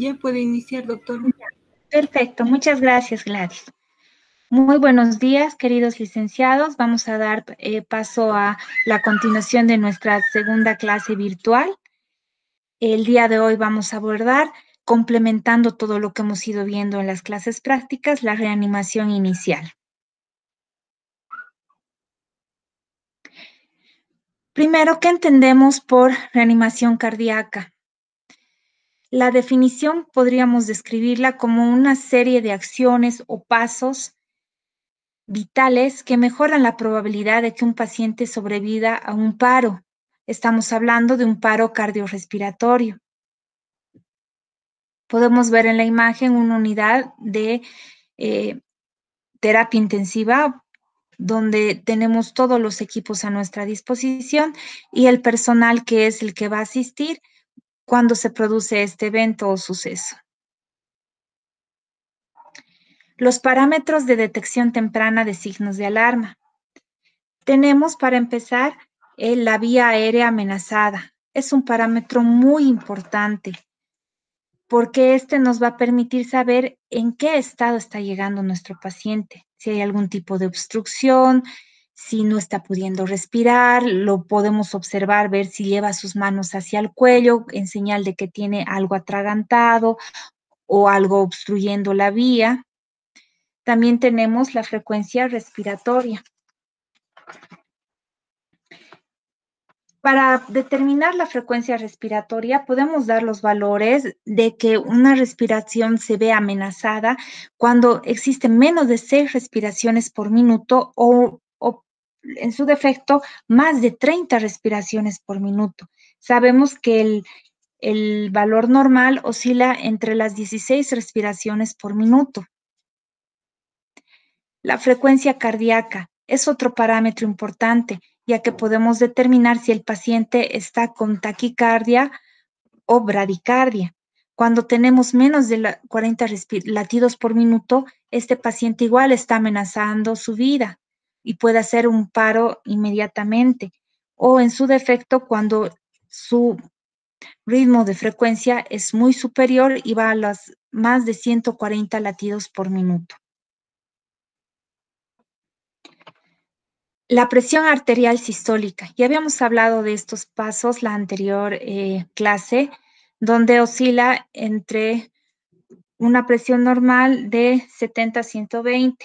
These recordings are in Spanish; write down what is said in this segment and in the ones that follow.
Ya puede iniciar, doctor. Perfecto, muchas gracias, Gladys. Muy buenos días, queridos licenciados. Vamos a dar paso a la continuación de nuestra segunda clase virtual. El día de hoy vamos a abordar, complementando todo lo que hemos ido viendo en las clases prácticas, la reanimación inicial. Primero, ¿qué entendemos por reanimación cardíaca? La definición podríamos describirla como una serie de acciones o pasos vitales que mejoran la probabilidad de que un paciente sobreviva a un paro. Estamos hablando de un paro cardiorrespiratorio. Podemos ver en la imagen una unidad de terapia intensiva donde tenemos todos los equipos a nuestra disposición y el personal que es el que va a asistir cuando se produce este evento o suceso. Los parámetros de detección temprana de signos de alarma. Tenemos, para empezar, la vía aérea amenazada. Es un parámetro muy importante porque este nos va a permitir saber en qué estado está llegando nuestro paciente. Si hay algún tipo de obstrucción, si no está pudiendo respirar, lo podemos observar, ver si lleva sus manos hacia el cuello en señal de que tiene algo atragantado o algo obstruyendo la vía. También tenemos la frecuencia respiratoria. Para determinar la frecuencia respiratoria, podemos dar los valores de que una respiración se ve amenazada cuando existen menos de 6 respiraciones por minuto o en su defecto, más de 30 respiraciones por minuto. Sabemos que el valor normal oscila entre las 16 respiraciones por minuto. La frecuencia cardíaca es otro parámetro importante, ya que podemos determinar si el paciente está con taquicardia o bradicardia. Cuando tenemos menos de 40 latidos por minuto, este paciente igual está amenazando su vida y puede hacer un paro inmediatamente. O en su defecto, cuando su ritmo de frecuencia es muy superior y va a las más de 140 latidos por minuto. La presión arterial sistólica. Ya habíamos hablado de estos pasos la anterior clase, donde oscila entre una presión normal de 70 a 120.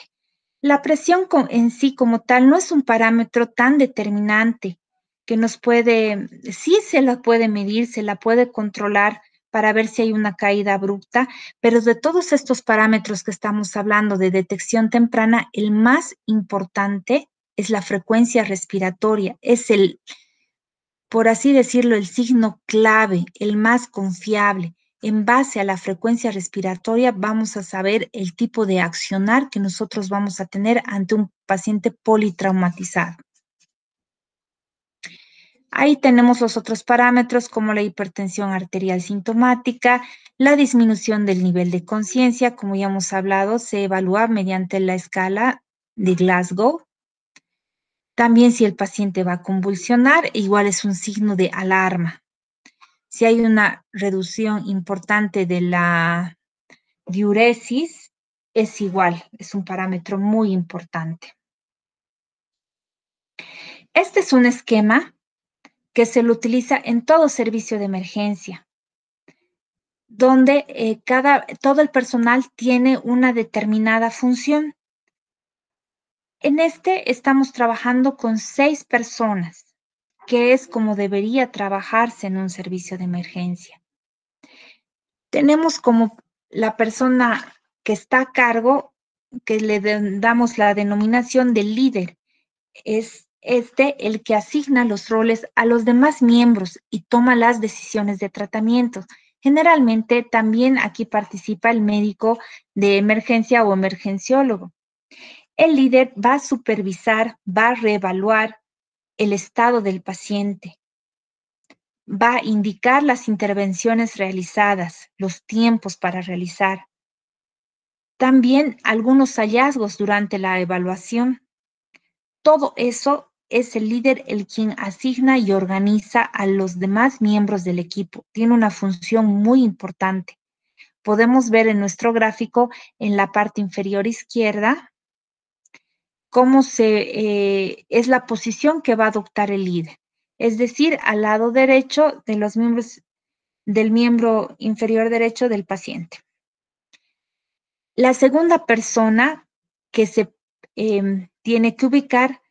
La presión en sí como tal no es un parámetro tan determinante que nos puede, sí se la puede medir, se la puede controlar para ver si hay una caída abrupta, pero de todos estos parámetros que estamos hablando de detección temprana, el más importante es la frecuencia respiratoria, es el, por así decirlo, el signo clave, el más confiable. En base a la frecuencia respiratoria vamos a saber el tipo de accionar que nosotros vamos a tener ante un paciente politraumatizado. Ahí tenemos los otros parámetros como la hipertensión arterial sintomática, la disminución del nivel de conciencia, como ya hemos hablado, se evalúa mediante la escala de Glasgow. También si el paciente va a convulsionar, igual es un signo de alarma. Si hay una reducción importante de la diuresis, es igual, es un parámetro muy importante. Este es un esquema que se lo utiliza en todo servicio de emergencia, donde todo el personal tiene una determinada función. En este estamos trabajando con 6 personas, que es como debería trabajarse en un servicio de emergencia. Tenemos como la persona que está a cargo, que le damos la denominación de líder. Es el que asigna los roles a los demás miembros y toma las decisiones de tratamiento. Generalmente también aquí participa el médico de emergencia o emergenciólogo. El líder va a supervisar, va a reevaluar el estado del paciente, va a indicar las intervenciones realizadas, los tiempos para realizar. También algunos hallazgos durante la evaluación. Todo eso es el líder el quien asigna y organiza a los demás miembros del equipo. Tiene una función muy importante. Podemos ver en nuestro gráfico en la parte inferior izquierda cómo es la posición que va a adoptar el líder. Es decir, al lado derecho de los miembros del miembro inferior derecho del paciente. La segunda persona que se tiene que ubicar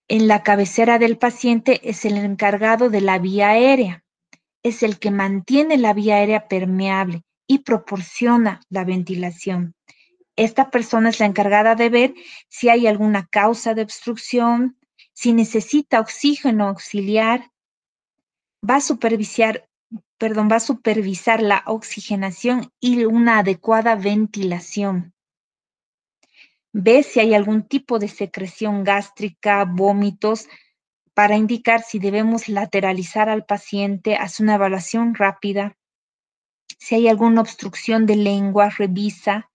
en la cabecera del paciente es el encargado de la vía aérea. Es el que mantiene la vía aérea permeable y proporciona la ventilación. Esta persona es la encargada de ver si hay alguna causa de obstrucción, si necesita oxígeno auxiliar, va a supervisar la oxigenación y una adecuada ventilación. Ve si hay algún tipo de secreción gástrica, vómitos, para indicar si debemos lateralizar al paciente, hace una evaluación rápida. Si hay alguna obstrucción de lengua, revisa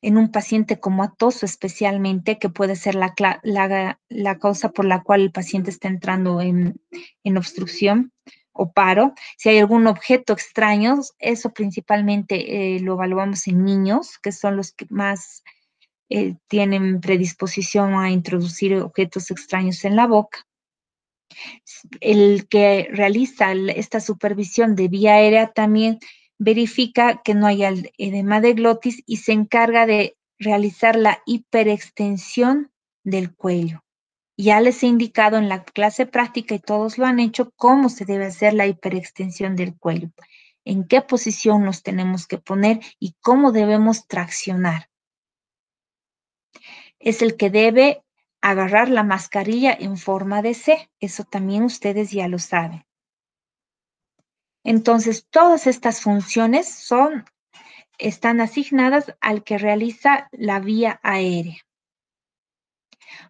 en un paciente comatoso especialmente, que puede ser la causa por la cual el paciente está entrando en obstrucción o paro. Si hay algún objeto extraño, eso principalmente lo evaluamos en niños, que son los que más tienen predisposición a introducir objetos extraños en la boca. El que realiza esta supervisión de vía aérea también verifica que no haya edema de glotis y se encarga de realizar la hiperextensión del cuello. Ya les he indicado en la clase práctica, y todos lo han hecho, cómo se debe hacer la hiperextensión del cuello, en qué posición nos tenemos que poner y cómo debemos traccionar. Es el que debe agarrar la mascarilla en forma de C. Eso también ustedes ya lo saben. Entonces, todas estas funciones están asignadas al que realiza la vía aérea.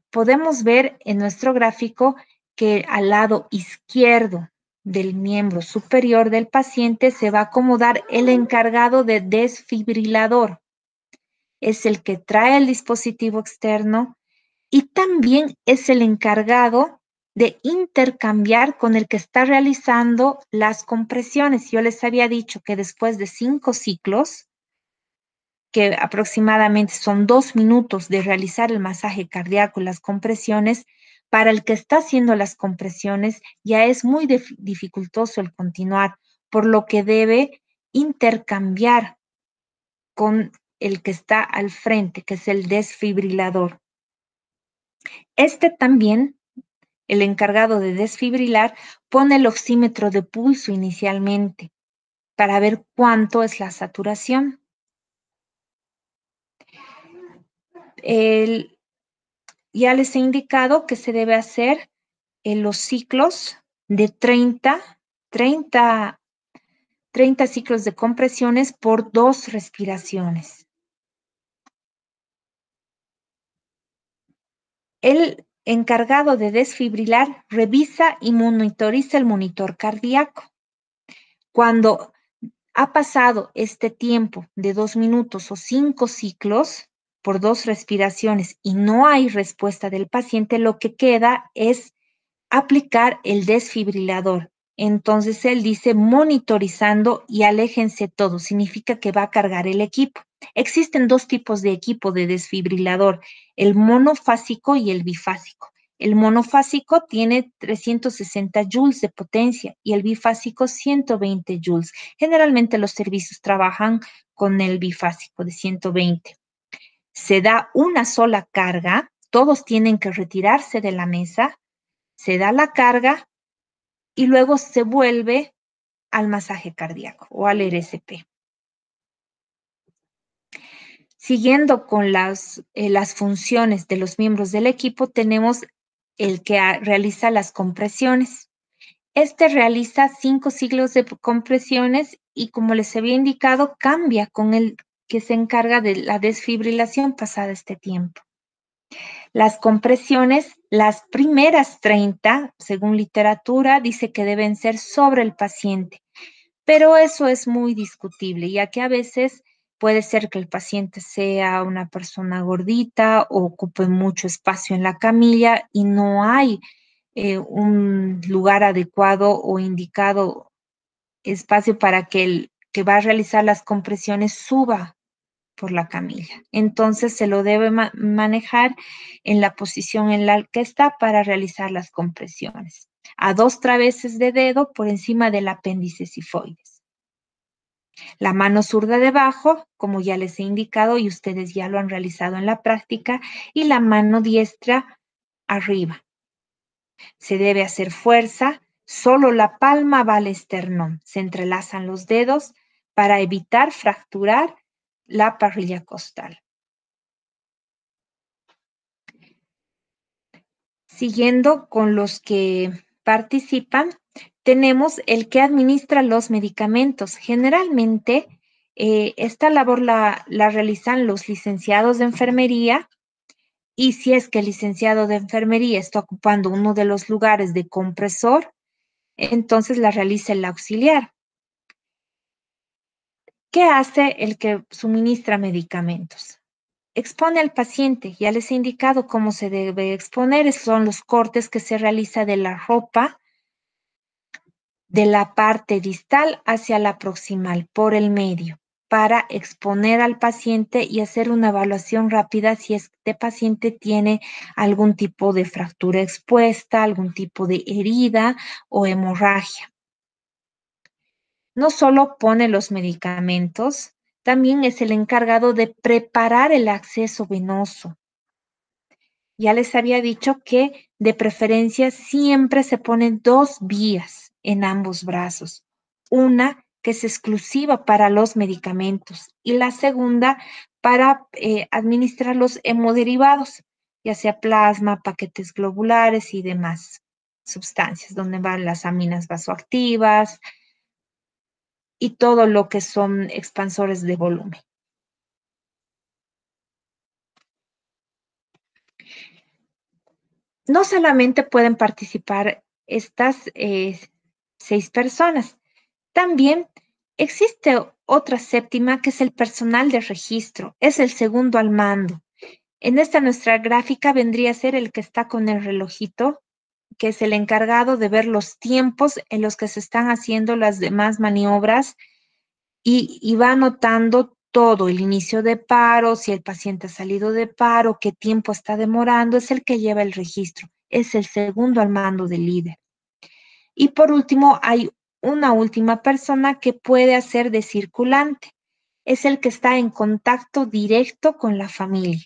Podemos ver en nuestro gráfico que al lado izquierdo del miembro superior del paciente se va a acomodar el encargado de desfibrilador. Es el que trae el dispositivo externo y también es el encargado de intercambiar con el que está realizando las compresiones. Yo les había dicho que después de 5 ciclos, que aproximadamente son 2 minutos de realizar el masaje cardíaco y las compresiones, para el que está haciendo las compresiones ya es muy dificultoso el continuar, por lo que debe intercambiar con el que está al frente, que es el desfibrilador. Este también, el encargado de desfibrilar, pone el oxímetro de pulso inicialmente para ver cuánto es la saturación. Ya les he indicado que se debe hacer en los ciclos de 30 ciclos de compresiones por 2 respiraciones. El encargado de desfibrilar revisa y monitoriza el monitor cardíaco. Cuando ha pasado este tiempo de 2 minutos o 5 ciclos por 2 respiraciones y no hay respuesta del paciente, lo que queda es aplicar el desfibrilador. Entonces él dice monitorizando y aléjense todos. Significa que va a cargar el equipo. Existen 2 tipos de equipo de desfibrilador, el monofásico y el bifásico. El monofásico tiene 360 joules de potencia y el bifásico 120 joules. Generalmente los servicios trabajan con el bifásico de 120. Se da una sola carga, todos tienen que retirarse de la mesa, se da la carga y luego se vuelve al masaje cardíaco o al RSP. Siguiendo con las funciones de los miembros del equipo, tenemos el que realiza las compresiones. Este realiza 5 ciclos de compresiones y, como les había indicado, cambia con el que se encarga de la desfibrilación pasada este tiempo. Las compresiones, las primeras 30, según literatura, dice que deben ser sobre el paciente, pero eso es muy discutible, ya que a veces puede ser que el paciente sea una persona gordita o ocupe mucho espacio en la camilla y no hay un lugar adecuado o indicado espacio para que que va a realizar las compresiones suba por la camilla. Entonces se lo debe manejar en la posición en la que está para realizar las compresiones. A 2 traveses de dedo por encima del apéndice sifoides. La mano zurda debajo, como ya les he indicado y ustedes ya lo han realizado en la práctica, y la mano diestra arriba. Se debe hacer fuerza, solo la palma va al esternón. Se entrelazan los dedos para evitar fracturar la parrilla costal. Siguiendo con los que participan, tenemos el que administra los medicamentos. Generalmente, esta labor la realizan los licenciados de enfermería, y si es que el licenciado de enfermería está ocupando uno de los lugares de compresor, entonces la realiza el auxiliar. ¿Qué hace el que suministra medicamentos? Expone al paciente. Ya les he indicado cómo se debe exponer. Son los cortes que se realiza de la ropa de la parte distal hacia la proximal por el medio para exponer al paciente y hacer una evaluación rápida si este paciente tiene algún tipo de fractura expuesta, algún tipo de herida o hemorragia. No solo pone los medicamentos, también es el encargado de preparar el acceso venoso. Ya les había dicho que de preferencia siempre se ponen 2 vías en ambos brazos. Una que es exclusiva para los medicamentos y la segunda para administrar los hemoderivados, ya sea plasma, paquetes globulares y demás sustancias, donde van las aminas vasoactivas y todo lo que son expansores de volumen. No solamente pueden participar estas 6 personas, también existe otra séptima que es el personal de registro, es el segundo al mando. En esta nuestra gráfica vendría a ser el que está con el relojito, que es el encargado de ver los tiempos en los que se están haciendo las demás maniobras y va anotando todo, el inicio de paro, si el paciente ha salido de paro, qué tiempo está demorando, es el que lleva el registro, es el segundo al mando del líder. Y por último, hay una última persona que puede hacer de circulante, es el que está en contacto directo con la familia,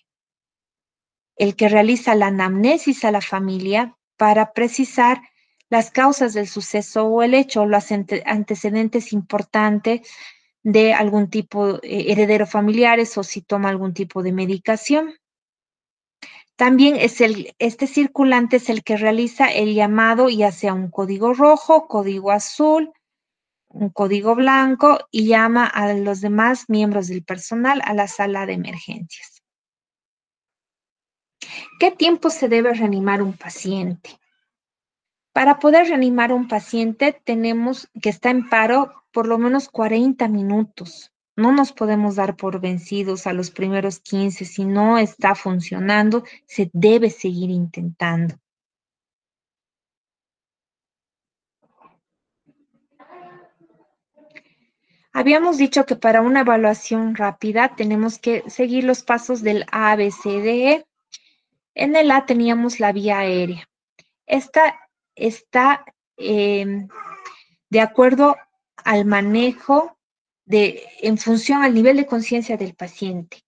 el que realiza la anamnesis a la familia para precisar las causas del suceso o el hecho, los antecedentes importantes de algún tipo heredero familiares o si toma algún tipo de medicación. También este circulante es el que realiza el llamado, ya sea un código rojo, código azul, un código blanco, y llama a los demás miembros del personal a la sala de emergencias. ¿Qué tiempo se debe reanimar un paciente? Para poder reanimar a un paciente tenemos que está en paro por lo menos 40 minutos. No nos podemos dar por vencidos a los primeros 15. Si no está funcionando, se debe seguir intentando. Habíamos dicho que para una evaluación rápida tenemos que seguir los pasos del A, B, C, D, E. En el A teníamos la vía aérea. Esta está de acuerdo al manejo en función al nivel de conciencia del paciente.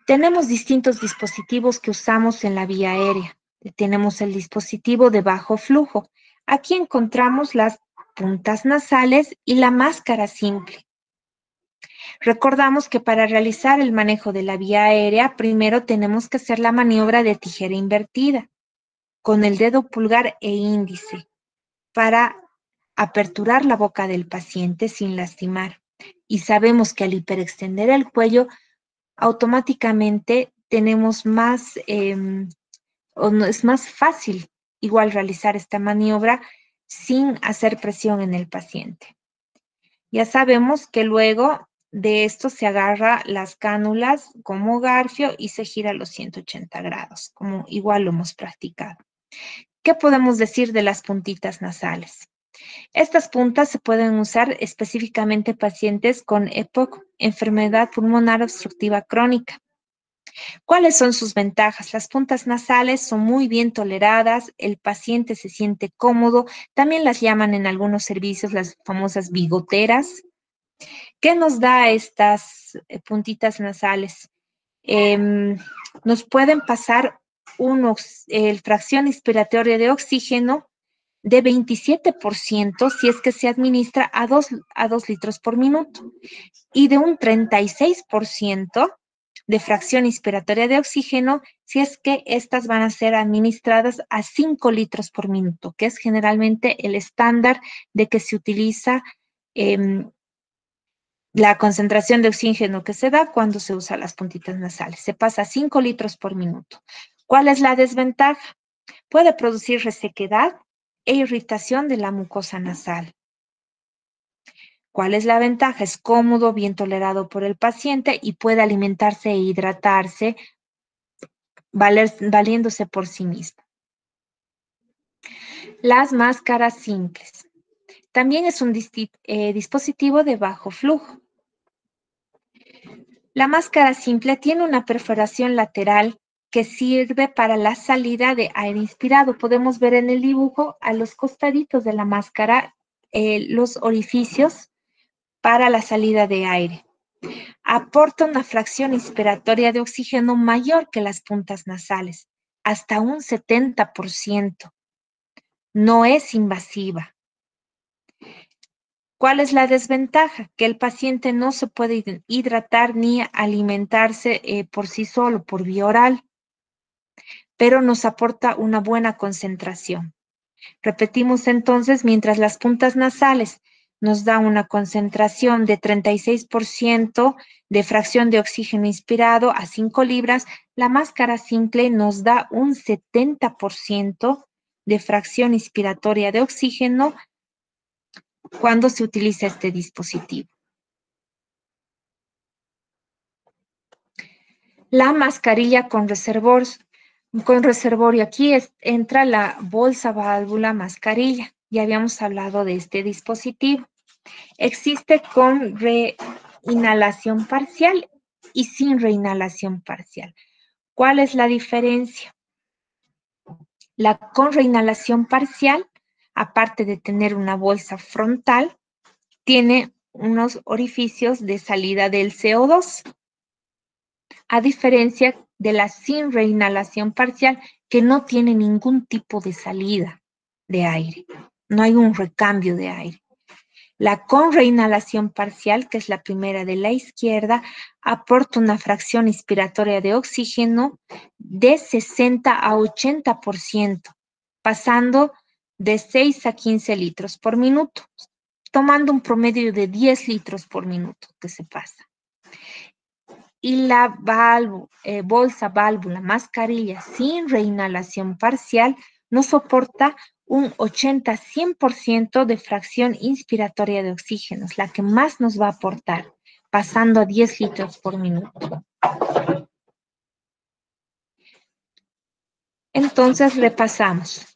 Tenemos distintos dispositivos que usamos en la vía aérea. Tenemos el dispositivo de bajo flujo. Aquí encontramos las puntas nasales y la máscara simple. Recordamos que para realizar el manejo de la vía aérea, primero tenemos que hacer la maniobra de tijera invertida con el dedo pulgar e índice para aperturar la boca del paciente sin lastimar. Y sabemos que al hiperextender el cuello, automáticamente tenemos más, es más fácil igual realizar esta maniobra sin hacer presión en el paciente. Ya sabemos que luego de esto se agarra las cánulas como garfio y se gira a los 180 grados, como igual lo hemos practicado. ¿Qué podemos decir de las puntitas nasales? Estas puntas se pueden usar específicamente en pacientes con EPOC, enfermedad pulmonar obstructiva crónica. ¿Cuáles son sus ventajas? Las puntas nasales son muy bien toleradas, el paciente se siente cómodo, también las llaman en algunos servicios las famosas bigoteras. ¿Qué nos da estas puntitas nasales? Em, Nos pueden pasar fracción inspiratoria de oxígeno de 27% si es que se administra a 2 litros por minuto y de un 36% de fracción inspiratoria de oxígeno si es que estas van a ser administradas a 5 litros por minuto, que es generalmente el estándar de que se utiliza la concentración de oxígeno que se da cuando se usa las puntitas nasales. Se pasa a 5 litros por minuto. ¿Cuál es la desventaja? Puede producir resequedad e irritación de la mucosa nasal. ¿Cuál es la ventaja? Es cómodo, bien tolerado por el paciente y puede alimentarse e hidratarse valiéndose por sí mismo. Las máscaras simples. También es un dispositivo de bajo flujo. La máscara simple tiene una perforación lateral que sirve para la salida de aire inspirado. Podemos ver en el dibujo a los costaditos de la máscara los orificios para la salida de aire. Aporta una fracción inspiratoria de oxígeno mayor que las puntas nasales, hasta un 70%. No es invasiva. ¿Cuál es la desventaja? Que el paciente no se puede hidratar ni alimentarse por sí solo, por vía oral, pero nos aporta una buena concentración. Repetimos entonces, mientras las puntas nasales nos da una concentración de 36% de fracción de oxígeno inspirado a 5 libras, la máscara simple nos da un 70% de fracción inspiratoria de oxígeno cuando se utiliza este dispositivo. La mascarilla con reservorio. Aquí entra la bolsa válvula mascarilla. Ya habíamos hablado de este dispositivo. Existe con reinhalación parcial y sin reinhalación parcial. ¿Cuál es la diferencia? La con reinhalación parcial, aparte de tener una bolsa frontal, tiene unos orificios de salida del CO2, a diferencia de la sin reinhalación parcial, que no tiene ningún tipo de salida de aire. No hay un recambio de aire. La con reinhalación parcial, que es la primera de la izquierda, aporta una fracción inspiratoria de oxígeno de 60 a 80%, pasando de 6 a 15 litros por minuto, tomando un promedio de 10 litros por minuto que se pasa. Y la bolsa válvula mascarilla sin reinhalación parcial no soporta un 80-100% de fracción inspiratoria de oxígeno, es la que más nos va a aportar, pasando a 10 litros por minuto. Entonces repasamos.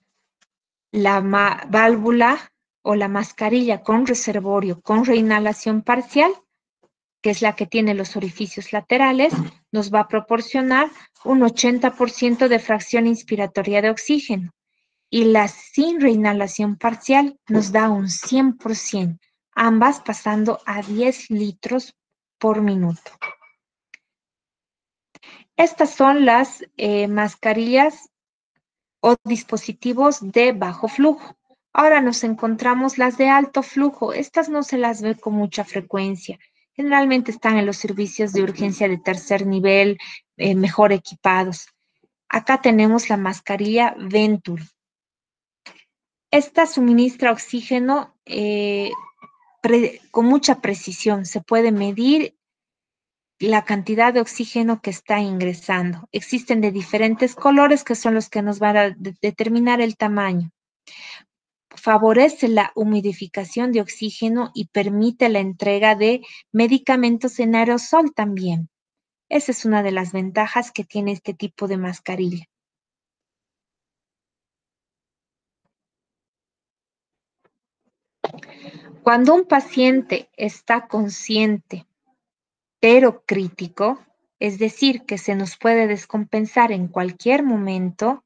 La válvula o la mascarilla con reservorio con reinhalación parcial, que es la que tiene los orificios laterales, nos va a proporcionar un 80% de fracción inspiratoria de oxígeno. Y la sin reinhalación parcial nos da un 100%, ambas pasando a 10 litros por minuto. Estas son las mascarillas o dispositivos de bajo flujo. Ahora nos encontramos las de alto flujo. Estas no se las ve con mucha frecuencia. Generalmente están en los servicios de urgencia de tercer nivel, mejor equipados. Acá tenemos la mascarilla Venturi. Esta suministra oxígeno con mucha precisión. Se puede medir la cantidad de oxígeno que está ingresando. Existen de diferentes colores que son los que nos van a determinar el tamaño. Favorece la humidificación de oxígeno y permite la entrega de medicamentos en aerosol también. Esa es una de las ventajas que tiene este tipo de mascarilla. Cuando un paciente está consciente, pero crítico, es decir, que se nos puede descompensar en cualquier momento,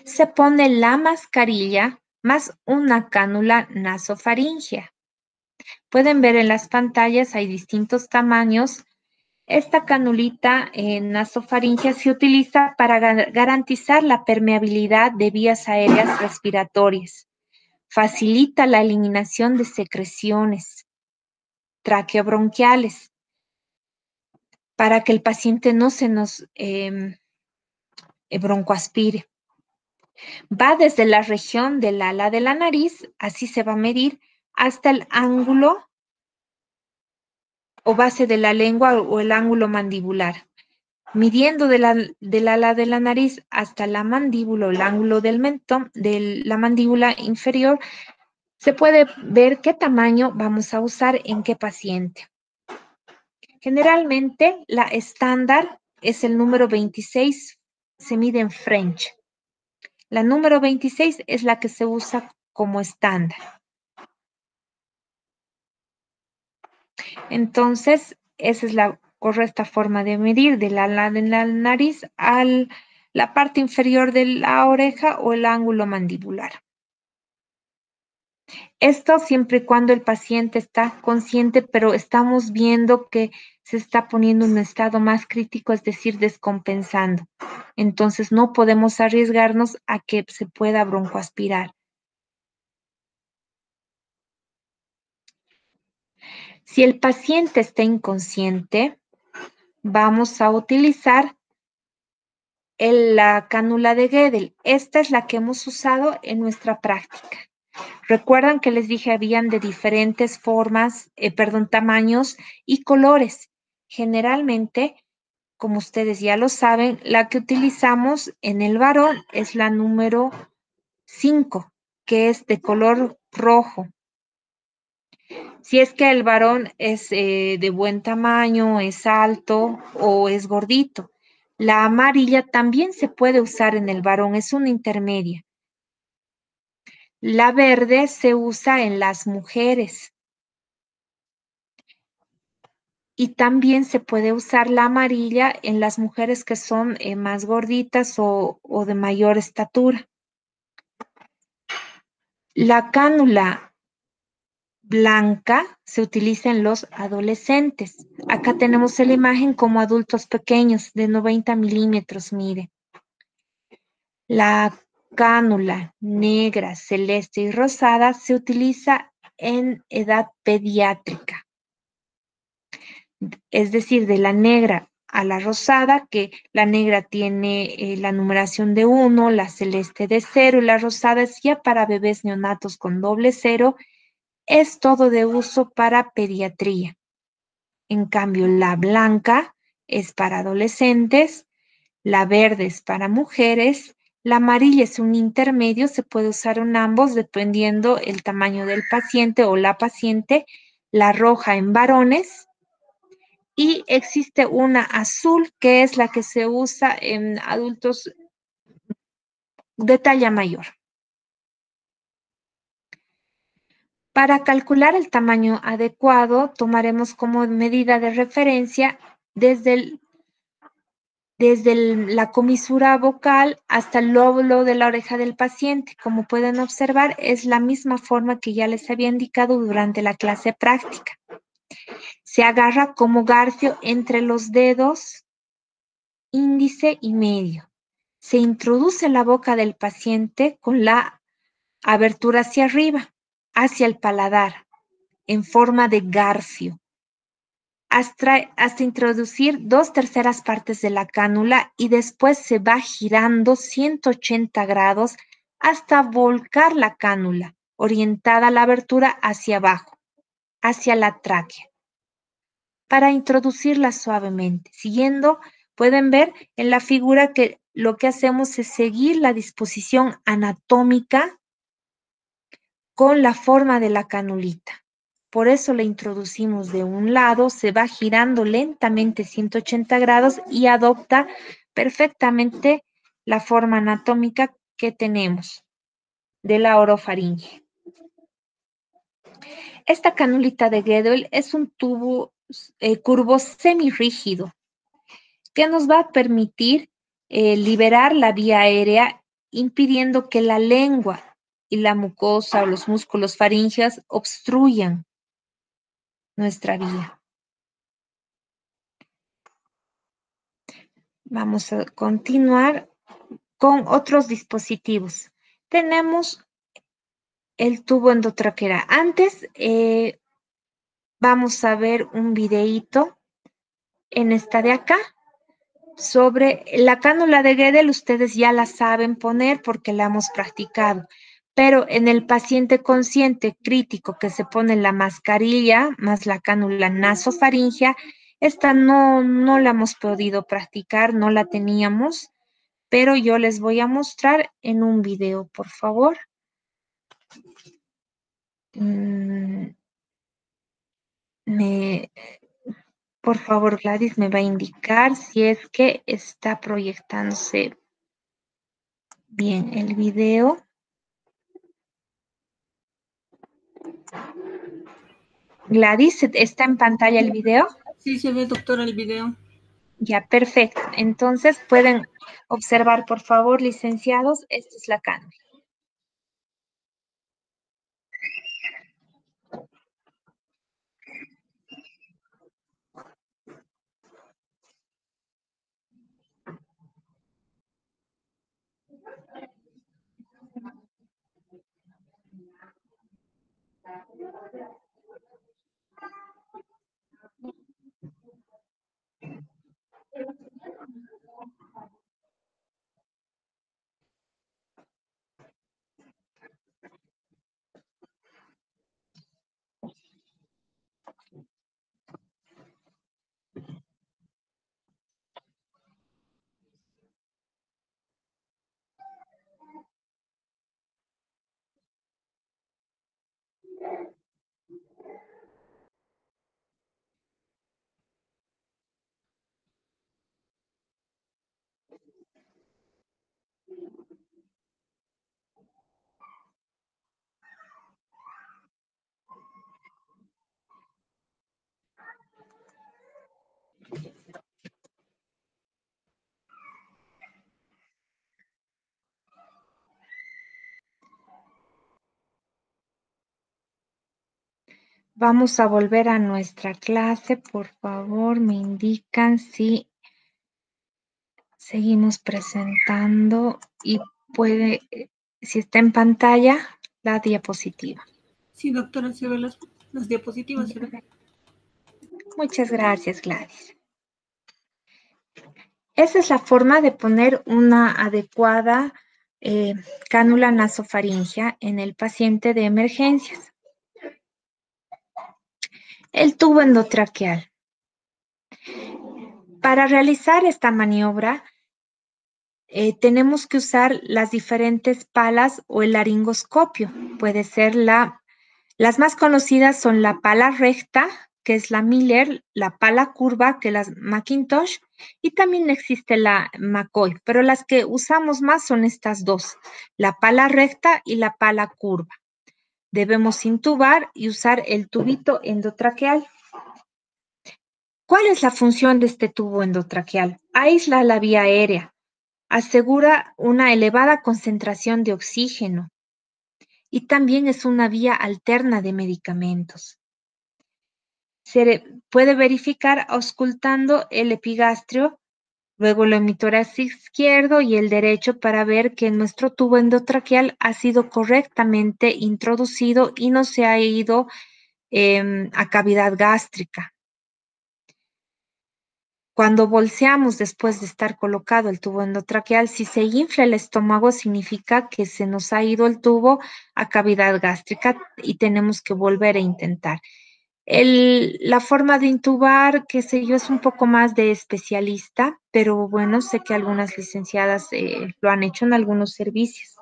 se pone la mascarilla más una cánula nasofaringea. Pueden ver en las pantallas, hay distintos tamaños. Esta canulita nasofaringea se utiliza para garantizar la permeabilidad de vías aéreas respiratorias. Facilita la eliminación de secreciones traqueobronquiales para que el paciente no se nos broncoaspire. Va desde la región del ala de la nariz, así se va a medir, hasta el ángulo o base de la lengua o el ángulo mandibular. Midiendo del ala de la nariz hasta la mandíbula o el ángulo del mentón, de la mandíbula inferior, se puede ver qué tamaño vamos a usar en qué paciente. Generalmente, la estándar es el número 26, se mide en French. La número 26 es la que se usa como estándar. Entonces, esa es la correcta forma de medir de la nariz a la parte inferior de la oreja o el ángulo mandibular. Esto siempre y cuando el paciente está consciente, pero estamos viendo que se está poniendo en un estado más crítico, es decir, descompensando. Entonces, no podemos arriesgarnos a que se pueda broncoaspirar. Si el paciente está inconsciente, vamos a utilizar la cánula de Guedel. Esta es la que hemos usado en nuestra práctica. Recuerdan que les dije habían de diferentes formas, tamaños y colores. Generalmente, como ustedes ya lo saben, la que utilizamos en el varón es la número 5, que es de color rojo. Si es que el varón es de buen tamaño, es alto o es gordito. La amarilla también se puede usar en el varón, es una intermedia. La verde se usa en las mujeres. Y también se puede usar la amarilla en las mujeres que son más gorditas o de mayor estatura. La cánula blanca se utiliza en los adolescentes. Acá tenemos la imagen como adultos pequeños de 90 milímetros, mire. La cánula negra, celeste y rosada se utiliza en edad pediátrica. Es decir, de la negra a la rosada, que la negra tiene la numeración de 1, la celeste de 0 y la rosada es ya para bebés neonatos con doble 0, es todo de uso para pediatría. En cambio, la blanca es para adolescentes, la verde es para mujeres, la amarilla es un intermedio, se puede usar en ambos dependiendo el tamaño del paciente o la paciente, la roja en varones y existe una azul que es la que se usa en adultos de talla mayor. Para calcular el tamaño adecuado, tomaremos como medida de referencia desde la comisura vocal hasta el lóbulo de la oreja del paciente. Como pueden observar, es la misma forma que ya les había indicado durante la clase práctica. Se agarra como garfio entre los dedos índice y medio. Se introduce la boca del paciente con la abertura hacia arriba, hacia el paladar, en forma de garfio, hasta introducir 2/3 partes de la cánula y después se va girando 180 grados hasta volcar la cánula, orientada a la abertura hacia abajo, hacia la tráquea, para introducirla suavemente. Siguiendo, pueden ver en la figura que lo que hacemos es seguir la disposición anatómica con la forma de la canulita. Por eso la introducimos de un lado, se va girando lentamente 180 grados y adopta perfectamente la forma anatómica que tenemos de la orofaringe. Esta canulita de Gödel es un tubo curvo semirrígido que nos va a permitir liberar la vía aérea, impidiendo que la lengua y la mucosa o los músculos faríngeos obstruyan nuestra vía. Vamos a continuar con otros dispositivos. Tenemos el tubo endotraqueal. Antes vamos a ver un videíto en esta de acá. Sobre la cánula de Gödel, ustedes ya la saben poner porque la hemos practicado, pero en el paciente consciente crítico que se pone la mascarilla más la cánula nasofaringea, esta no la hemos podido practicar, no la teníamos, pero yo les voy a mostrar en un video, por favor. Mm, por favor, Gladys, me va a indicar si es que está proyectándose bien el video. Gladys, ¿está en pantalla el video? Sí, se ve, doctora, el video. Ya, perfecto. Entonces pueden observar, por favor, licenciados, esta es la cánula. Vamos a volver a nuestra clase. Por favor, me indican si seguimos presentando y puede, si está en pantalla, la diapositiva. Sí, doctora, se ven las diapositivas, se ven. Muchas gracias, Gladys. Esa es la forma de poner una adecuada cánula nasofaringea en el paciente de emergencias. El tubo endotraqueal. Para realizar esta maniobra, tenemos que usar las diferentes palas o el laringoscopio. Puede ser las más conocidas son la pala recta, que es la Miller, la pala curva, que es la McIntosh, y también existe la McCoy, pero las que usamos más son estas dos, la pala recta y la pala curva. Debemos intubar y usar el tubito endotraqueal. ¿Cuál es la función de este tubo endotraqueal? Aísla la vía aérea, asegura una elevada concentración de oxígeno y también es una vía alterna de medicamentos. Se puede verificar auscultando el epigastrio, luego el hemitórax izquierdo y el derecho para ver que nuestro tubo endotraqueal ha sido correctamente introducido y no se ha ido a cavidad gástrica. Cuando bolseamos después de estar colocado el tubo endotraqueal, si se infla el estómago, significa que se nos ha ido el tubo a cavidad gástrica y tenemos que volver a intentar. La forma de intubar, qué sé yo, es un poco más de especialista, pero bueno, sé que algunas licenciadas lo han hecho en algunos servicios.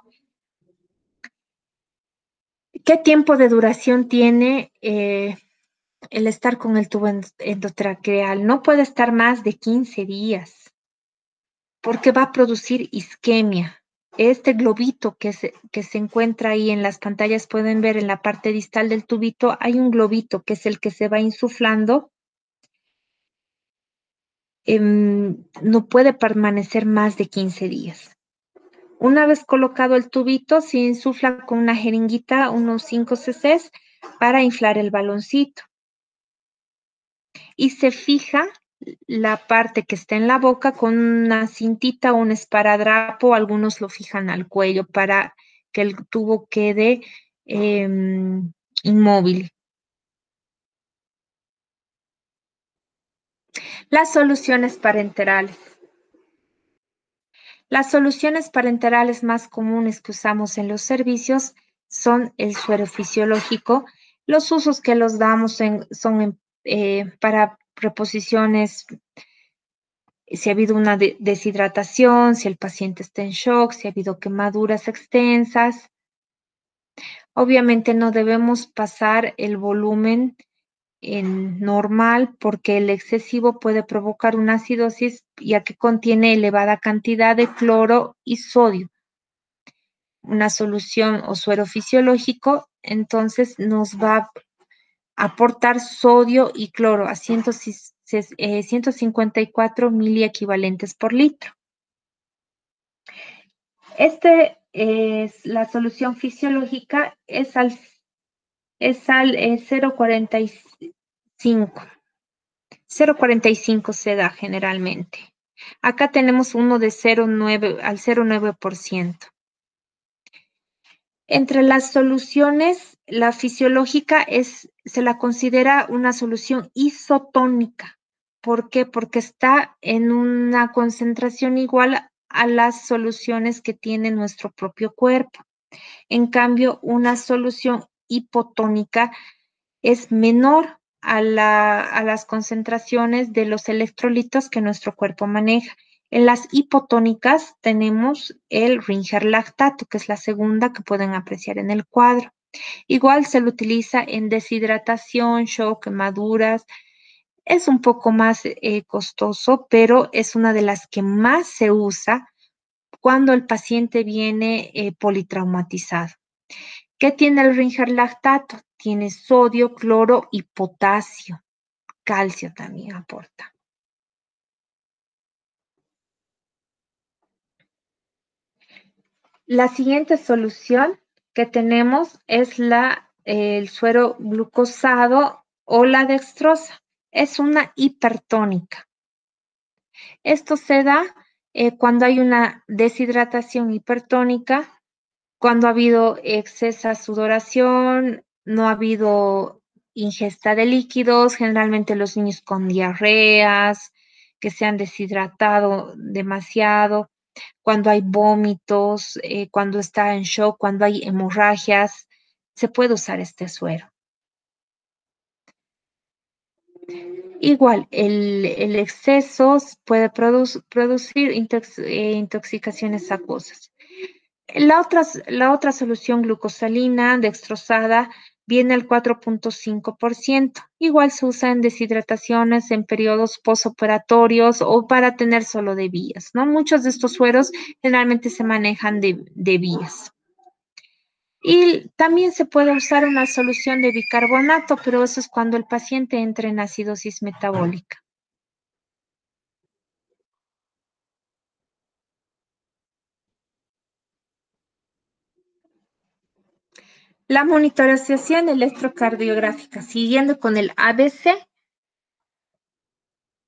¿Qué tiempo de duración tiene el estar con el tubo endotraqueal? No puede estar más de 15 días porque va a producir isquemia. este globito que se encuentra ahí en las pantallas, pueden ver en la parte distal del tubito, hay un globito que es el que se va insuflando. No puede permanecer más de 15 días. Una vez colocado el tubito, se insufla con una jeringuita unos 5 cc para inflar el baloncito. Y se fija la parte que está en la boca con una cintita o un esparadrapo. Algunos lo fijan al cuello para que el tubo quede inmóvil. Las soluciones parenterales. Las soluciones parenterales más comunes que usamos en los servicios son el suero fisiológico. Los usos que los damos son para reposiciones, si ha habido una deshidratación, si el paciente está en shock, si ha habido quemaduras extensas. Obviamente no debemos pasar el volumen en normal porque el excesivo puede provocar una acidosis ya que contiene elevada cantidad de cloro y sodio. Una solución o suero fisiológico, entonces nos va a aportar sodio y cloro a 154 miliequivalentes por litro. La solución fisiológica es al 0,45. 0,45 se da generalmente. Acá tenemos uno de 0,9 al 0,9%. Entre las soluciones, la fisiológica se la considera una solución isotónica. ¿Por qué? Porque está en una concentración igual a las soluciones que tiene nuestro propio cuerpo. En cambio, una solución hipotónica es menor a las concentraciones de los electrolitos que nuestro cuerpo maneja. En las hipotónicas tenemos el Ringer lactato, que es la segunda que pueden apreciar en el cuadro. Igual se lo utiliza en deshidratación, shock, quemaduras. Es un poco más costoso, pero es una de las que más se usa cuando el paciente viene politraumatizado. ¿Qué tiene el Ringer lactato? Tiene sodio, cloro y potasio. Calcio también aporta. La siguiente solución que tenemos es el suero glucosado o la dextrosa. Es una hipertónica. Esto se da cuando hay una deshidratación hipertónica, cuando ha habido excesa sudoración, no ha habido ingesta de líquidos, generalmente los niños con diarreas, que se han deshidratado demasiado, cuando hay vómitos, cuando está en shock, cuando hay hemorragias, se puede usar este suero. Igual, el exceso puede producir intoxicaciones acuosas. La otra solución glucosalina dextrosada viene al 4,5%. Igual se usa en deshidrataciones, en periodos posoperatorios o para tener solo de vías, ¿no? Muchos de estos sueros generalmente se manejan de vías. Y también se puede usar una solución de bicarbonato, pero eso es cuando el paciente entra en acidosis metabólica. La monitorización electrocardiográfica, siguiendo con el ABC,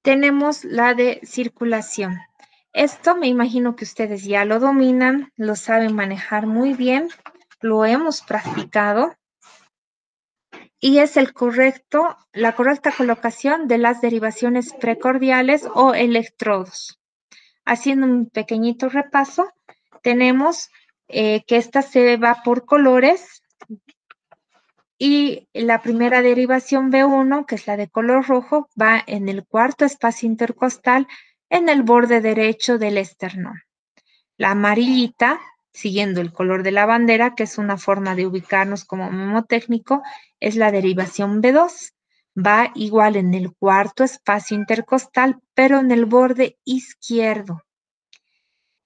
tenemos la de circulación. Esto me imagino que ustedes ya lo dominan, lo saben manejar muy bien, lo hemos practicado y es la correcta colocación de las derivaciones precordiales o electrodos. Haciendo un pequeñito repaso, tenemos que esta se va por colores y la primera derivación B1, que es la de color rojo, va en el cuarto espacio intercostal en el borde derecho del esternón. La amarillita, siguiendo el color de la bandera, que es una forma de ubicarnos como mnemotécnico, es la derivación B2. Va igual en el cuarto espacio intercostal, pero en el borde izquierdo.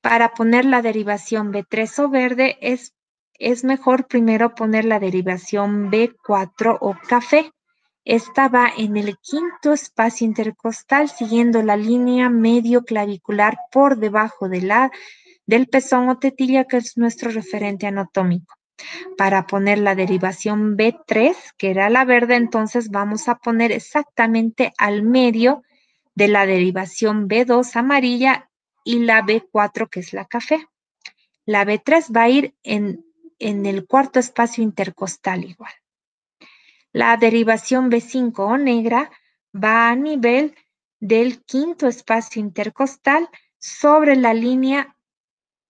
Para poner la derivación B3 o verde es mejor primero poner la derivación B4 o café. Esta va en el quinto espacio intercostal siguiendo la línea medio clavicular por debajo del pezón o tetilla, que es nuestro referente anatómico. Para poner la derivación B3, que era la verde, entonces vamos a poner exactamente al medio de la derivación B2 amarilla y la B4, que es la café. La B3 va a ir en el cuarto espacio intercostal igual. La derivación B5 o negra va a nivel del quinto espacio intercostal sobre la línea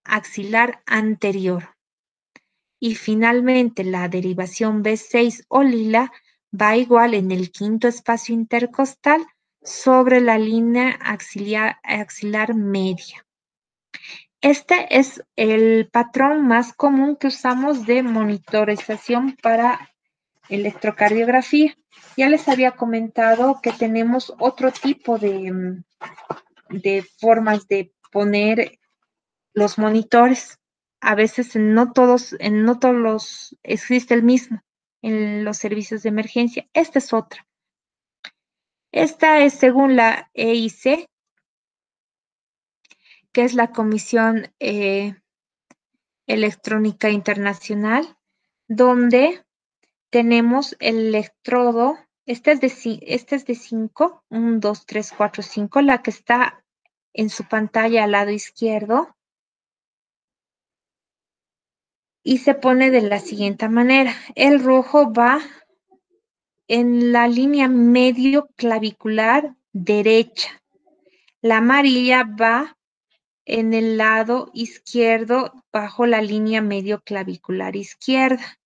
axilar anterior. Y finalmente la derivación B6 o lila va igual en el quinto espacio intercostal sobre la línea axilar media. Este es el patrón más común que usamos de monitorización para electrocardiografía. Ya les había comentado que tenemos otro tipo de formas de poner los monitores. A veces no todos los existe el mismo en los servicios de emergencia. Esta es otra. Esta es según la EIC, que es la Comisión Electrónica Internacional, donde tenemos el electrodo. Este es de 5, 1, 2, 3, 4, 5, la que está en su pantalla al lado izquierdo. Y se pone de la siguiente manera. El rojo va en la línea medio clavicular derecha. La amarilla va en el lado izquierdo bajo la línea medio clavicular izquierda.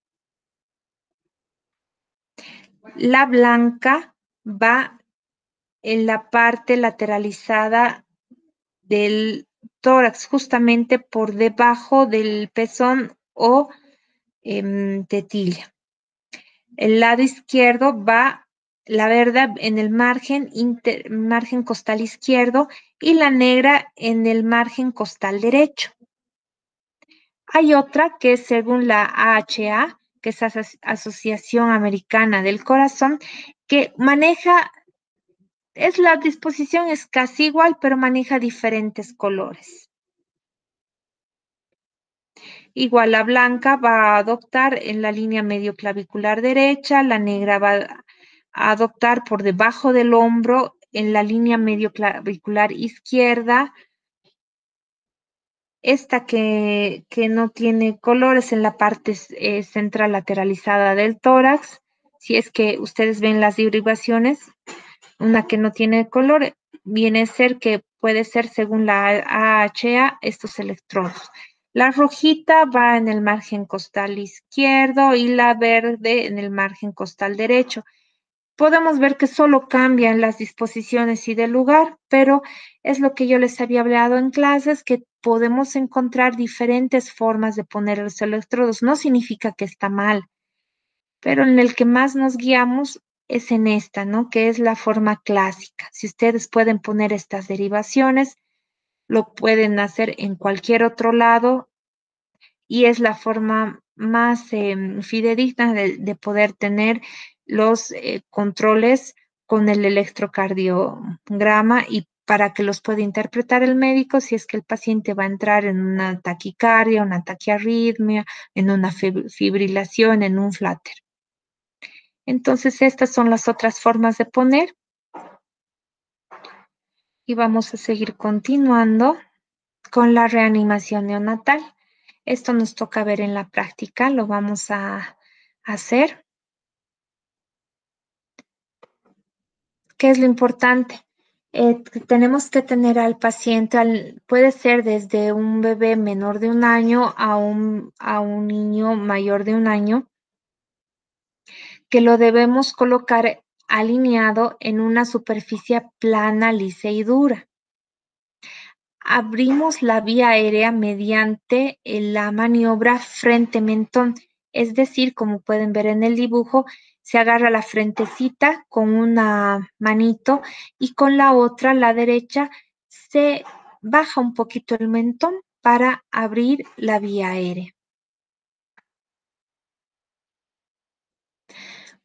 La blanca va en la parte lateralizada del tórax, justamente por debajo del pezón o tetilla. El lado izquierdo va la verde en el margen costal izquierdo y la negra en el margen costal derecho. Hay otra que es según la AHA, que es Asociación Americana del Corazón, que maneja, la disposición es casi igual, pero maneja diferentes colores. Igual la blanca va a adoptar en la línea medio clavicular derecha, la negra va a adoptar por debajo del hombro en la línea medio clavicular izquierda. Esta que no tiene colores en la parte central lateralizada del tórax. Si es que ustedes ven las derivaciones, una que no tiene color viene a ser que puede ser según la AHA estos electrodos. La rojita va en el margen costal izquierdo y la verde en el margen costal derecho. Podemos ver que solo cambian las disposiciones y del lugar, pero es lo que yo les había hablado en clases, que podemos encontrar diferentes formas de poner los electrodos. No significa que está mal, pero en el que más nos guiamos es en esta, ¿no? Que es la forma clásica. Si ustedes pueden poner estas derivaciones, lo pueden hacer en cualquier otro lado y es la forma más fidedigna de poder tener los controles con el electrocardiograma y para que los pueda interpretar el médico si es que el paciente va a entrar en una taquicardia, una taquiarritmia, en una fibrilación, en un flutter. Entonces, estas son las otras formas de poner. Y vamos a seguir continuando con la reanimación neonatal. Esto nos toca ver en la práctica, lo vamos a hacer. ¿Qué es lo importante? Tenemos que tener al paciente, puede ser desde un bebé menor de 1 año a un niño mayor de 1 año, que lo debemos colocar alineado en una superficie plana, lisa y dura. Abrimos la vía aérea mediante la maniobra frente-mentón, es decir, como pueden ver en el dibujo, se agarra la frentecita con una manito y con la otra, la derecha, se baja un poquito el mentón para abrir la vía aérea.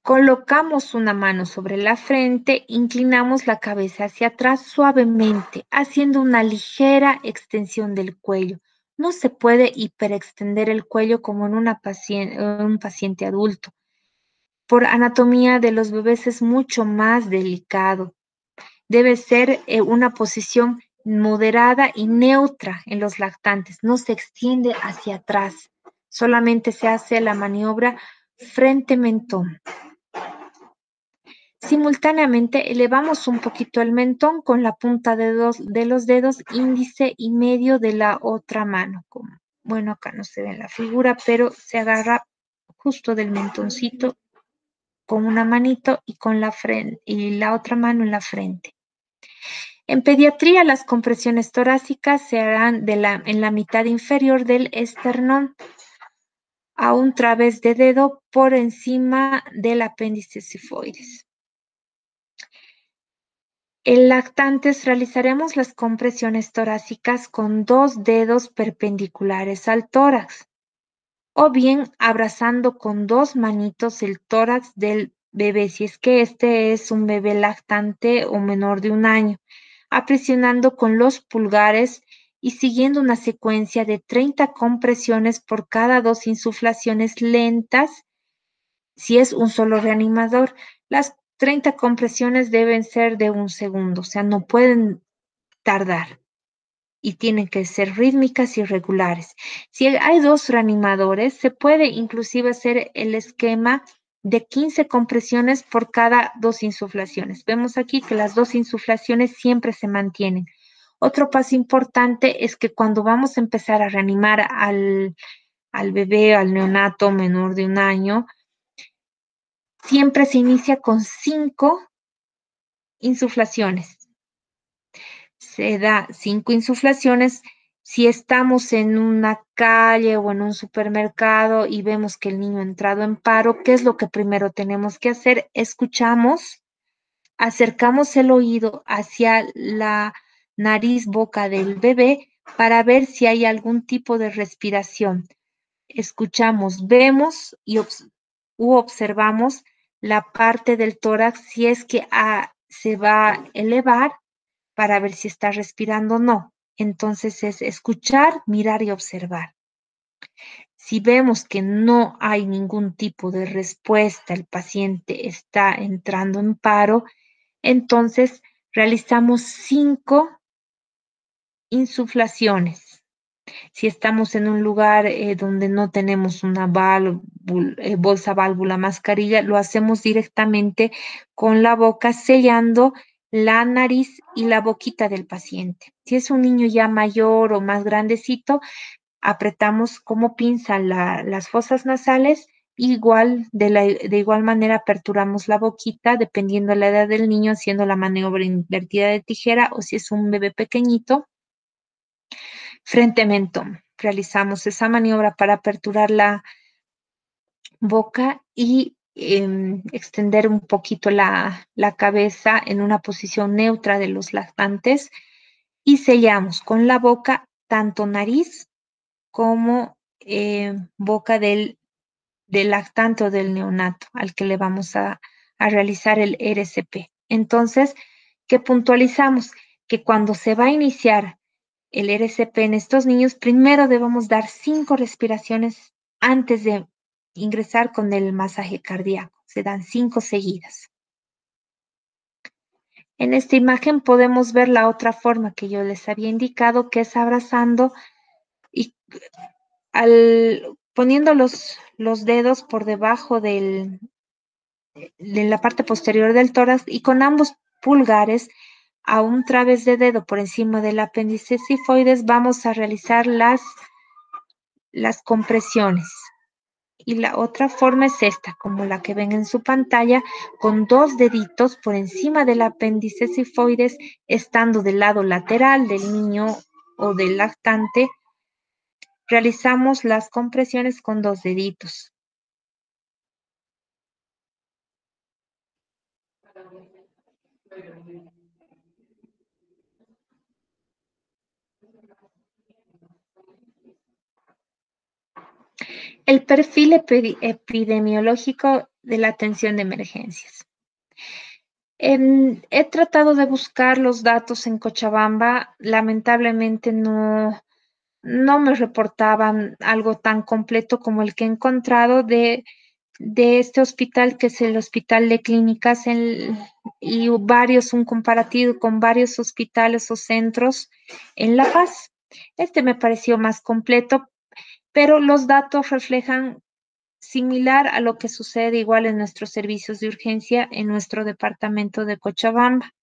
Colocamos una mano sobre la frente, inclinamos la cabeza hacia atrás suavemente, haciendo una ligera extensión del cuello. No se puede hiperextender el cuello como en un paciente adulto. Por anatomía de los bebés es mucho más delicado. Debe ser una posición moderada y neutra en los lactantes. No se extiende hacia atrás. Solamente se hace la maniobra frente-mentón. Simultáneamente elevamos un poquito el mentón con la punta de los dedos índice y medio de la otra mano. Bueno, acá no se ve en la figura, pero se agarra justo del mentoncito con una manito y con la frente y la otra mano en la frente. En pediatría, las compresiones torácicas se harán en la mitad inferior del esternón, a un través de dedo por encima del apéndice cifoides. En lactantes realizaremos las compresiones torácicas con 2 dedos perpendiculares al tórax, o bien abrazando con 2 manitos el tórax del bebé, si es que este es un bebé lactante o menor de 1 año, aprisionando con los pulgares y siguiendo una secuencia de 30 compresiones por cada 2 insuflaciones lentas, si es un solo reanimador. Las 30 compresiones deben ser de 1 segundo, o sea, no pueden tardar y tienen que ser rítmicas y regulares. Si hay 2 reanimadores, se puede inclusive hacer el esquema de 15 compresiones por cada 2 insuflaciones. Vemos aquí que las 2 insuflaciones siempre se mantienen. Otro paso importante es que cuando vamos a empezar a reanimar al bebé, al neonato menor de 1 año, siempre se inicia con 5 insuflaciones. Se da 5 insuflaciones. Si estamos en una calle o en un supermercado y vemos que el niño ha entrado en paro, ¿qué es lo que primero tenemos que hacer? Escuchamos, acercamos el oído hacia la nariz, boca del bebé para ver si hay algún tipo de respiración. Escuchamos, vemos u observamos la parte del tórax si es que se va a elevar para ver si está respirando o no. Entonces es escuchar, mirar y observar. Si vemos que no hay ningún tipo de respuesta, el paciente está entrando en paro, entonces realizamos 5 insuflaciones. Si estamos en un lugar donde no tenemos una bolsa, válvula, mascarilla, lo hacemos directamente con la boca, sellando la nariz y la boquita del paciente. Si es un niño ya mayor o más grandecito, apretamos como pinza las fosas nasales, de igual manera aperturamos la boquita, dependiendo de la edad del niño, haciendo la maniobra invertida de tijera, o si es un bebé pequeñito, frente mentón. Realizamos esa maniobra para aperturar la boca y extender un poquito la cabeza en una posición neutra de los lactantes y sellamos con la boca tanto nariz como boca del lactante o del neonato al que le vamos a realizar el RCP. Entonces, ¿qué puntualizamos? Que cuando se va a iniciar el RCP en estos niños, primero debemos dar 5 respiraciones antes de ingresar con el masaje cardíaco. Se dan 5 seguidas. En esta imagen podemos ver la otra forma que yo les había indicado, que es abrazando y poniendo los dedos por debajo de la parte posterior del tórax y con ambos pulgares a un través de dedo por encima del apéndice cifoides vamos a realizar las compresiones. Y la otra forma es esta, como la que ven en su pantalla, con 2 deditos por encima del apéndice cifoides, estando del lado lateral del niño o del lactante, realizamos las compresiones con 2 deditos. El perfil epidemiológico de la atención de emergencias. He tratado de buscar los datos en Cochabamba, lamentablemente no me reportaban algo tan completo como el que he encontrado de este hospital, que es el Hospital de Clínicas, y un comparativo con varios hospitales o centros en La Paz. Este me pareció más completo, pero los datos reflejan similar a lo que sucede igual en nuestros servicios de urgencia en nuestro departamento de Cochabamba.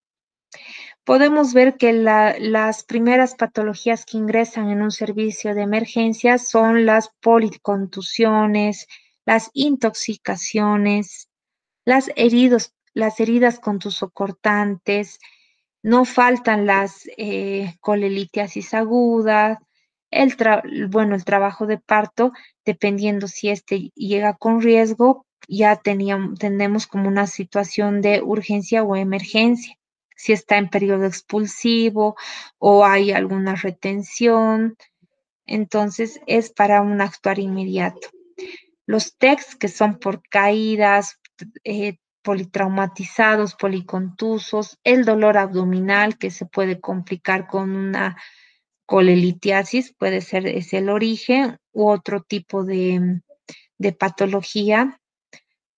Podemos ver que las primeras patologías que ingresan en un servicio de emergencia son las policontusiones, las intoxicaciones, las heridas contusocortantes, no faltan las colelitiasis agudas, el trabajo de parto, dependiendo si este llega con riesgo, ya tenemos como una situación de urgencia o emergencia. Si está en periodo expulsivo o hay alguna retención, entonces es para un actuar inmediato. Los TECs, que son por caídas, politraumatizados, policontusos, el dolor abdominal, que se puede complicar con una colelitiasis, es el origen, u otro tipo de patología,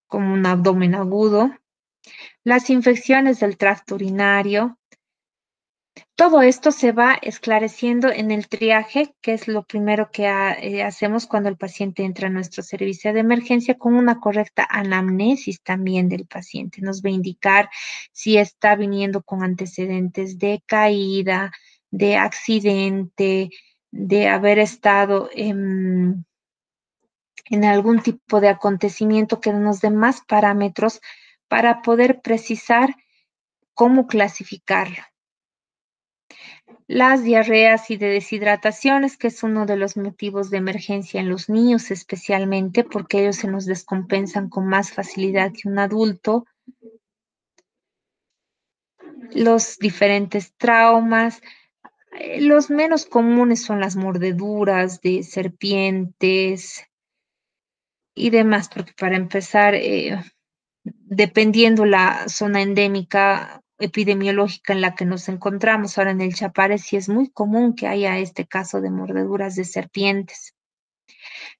como un abdomen agudo. Las infecciones del tracto urinario. Todo esto se va esclareciendo en el triaje, que es lo primero que hacemos cuando el paciente entra a nuestro servicio de emergencia, con una correcta anamnesis también del paciente. Nos va a indicar si está viniendo con antecedentes de caída, de accidente, de haber estado en algún tipo de acontecimiento que nos dé más parámetros para poder precisar cómo clasificarlo. Las diarreas y de deshidrataciones, que es uno de los motivos de emergencia en los niños, especialmente porque ellos se nos descompensan con más facilidad que un adulto. Los diferentes traumas. Los menos comunes son las mordeduras de serpientes y demás, porque para empezar, dependiendo la zona endémica epidemiológica en la que nos encontramos. Ahora en el Chapare sí es muy común que haya este caso de mordeduras de serpientes.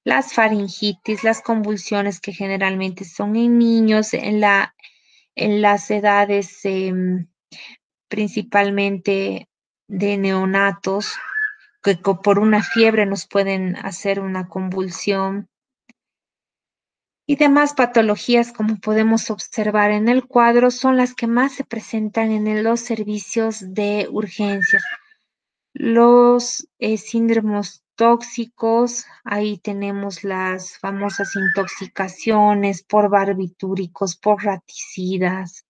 Las faringitis, las convulsiones que generalmente son en niños, en las edades principalmente de neonatos, que por una fiebre nos pueden hacer una convulsión. Y demás patologías, como podemos observar en el cuadro, son las que más se presentan en los servicios de urgencias. Los síndromos tóxicos, ahí tenemos las famosas intoxicaciones por barbitúricos, por raticidas.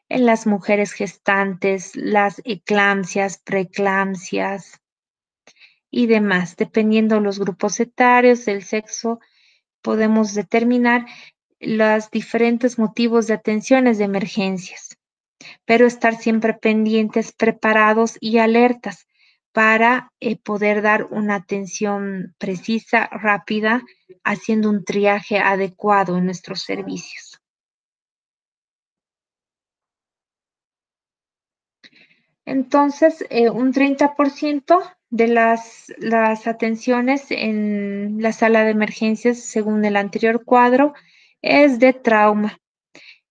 En las mujeres gestantes, las eclampsias, preeclampsias y demás. Dependiendo los grupos etarios, el sexo, podemos determinar los diferentes motivos de atenciones de emergencias, pero estar siempre pendientes, preparados y alertas para poder dar una atención precisa, rápida, haciendo un triaje adecuado en nuestros servicios. Entonces, un 30% de las atenciones en la sala de emergencias, según el anterior cuadro, es de trauma.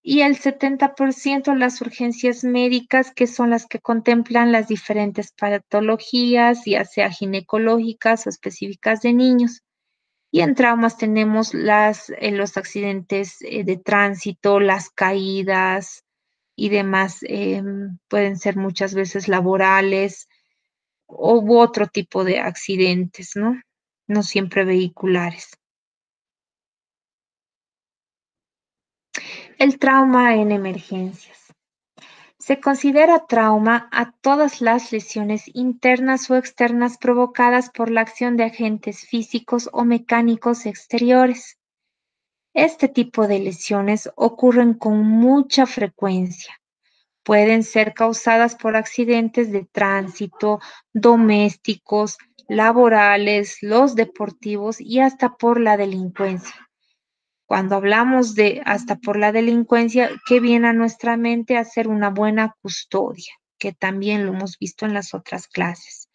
Y el 70% las urgencias médicas, que son las que contemplan las diferentes patologías, ya sea ginecológicas o específicas de niños. Y en traumas tenemos los accidentes de tránsito, las caídas y demás. Pueden ser muchas veces laborales u otro tipo de accidentes, ¿no? No siempre vehiculares. El trauma en emergencias. Se considera trauma a todas las lesiones internas o externas provocadas por la acción de agentes físicos o mecánicos exteriores. Este tipo de lesiones ocurren con mucha frecuencia. Pueden ser causadas por accidentes de tránsito, domésticos, laborales, los deportivos y hasta por la delincuencia. Cuando hablamos de hasta por la delincuencia, ¿qué viene a nuestra mente? Hacer una buena custodia, que también lo hemos visto en las otras clases,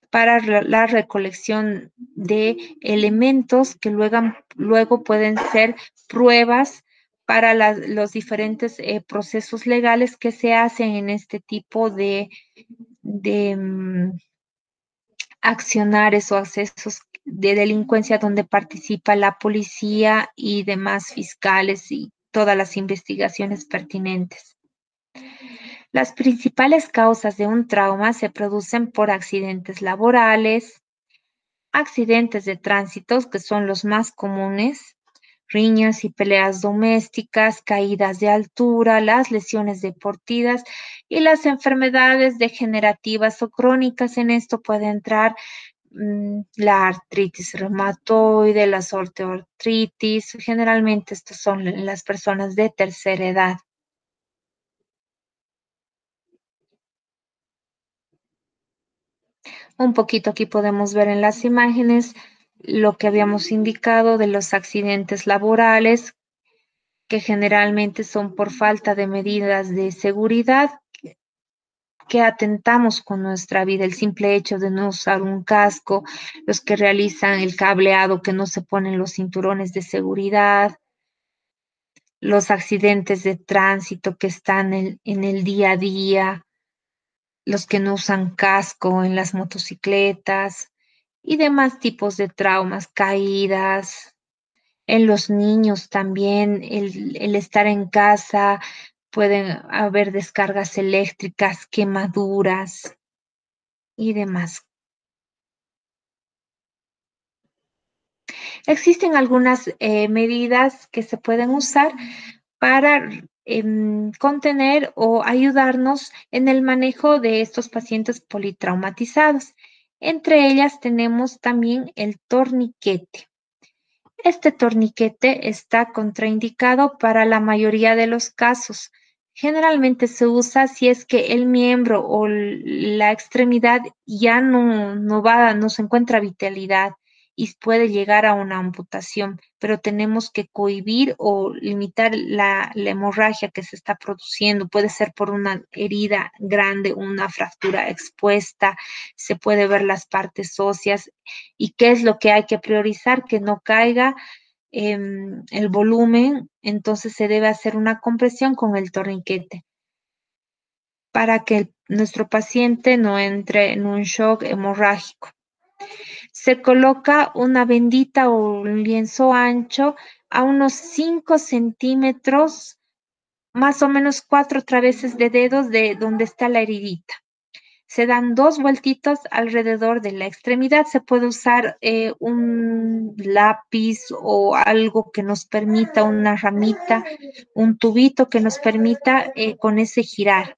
para la recolección de elementos que luego pueden ser pruebas para los diferentes procesos legales que se hacen en este tipo de accionares o accesos de delincuencia donde participa la policía y demás fiscales y todas las investigaciones pertinentes. Las principales causas de un trauma se producen por accidentes laborales, accidentes de tránsito, que son los más comunes, riñas y peleas domésticas, caídas de altura, las lesiones deportivas y las enfermedades degenerativas o crónicas. En esto puede entrar la artritis reumatoide, la osteoartritis. Generalmente estas son las personas de tercera edad. Un poquito aquí podemos ver en las imágenes lo que habíamos indicado de los accidentes laborales, que generalmente son por falta de medidas de seguridad, que atentamos con nuestra vida, el simple hecho de no usar un casco, los que realizan el cableado, que no se ponen los cinturones de seguridad, los accidentes de tránsito que están en el día a día, los que no usan casco en las motocicletas y demás tipos de traumas, caídas. En los niños también, el estar en casa, pueden haber descargas eléctricas, quemaduras y demás. Existen algunas medidas que se pueden usar para contener o ayudarnos en el manejo de estos pacientes politraumatizados. Entre ellas tenemos también el torniquete. Este torniquete está contraindicado para la mayoría de los casos. Generalmente se usa si es que el miembro o la extremidad ya no se encuentra vitalidad y puede llegar a una amputación, pero tenemos que cohibir o limitar la hemorragia que se está produciendo. Puede ser por una herida grande, una fractura expuesta, se puede ver las partes óseas. ¿Y qué es lo que hay que priorizar? Que no caiga el volumen, entonces se debe hacer una compresión con el torniquete para que nuestro paciente no entre en un shock hemorrágico. Se coloca una vendita o un lienzo ancho a unos 5 centímetros, más o menos 4 traveses de dedos de donde está la heridita. Se dan 2 vueltitos alrededor de la extremidad. Se puede usar un lápiz o algo que nos permita, una ramita, un tubito que nos permita con ese girar.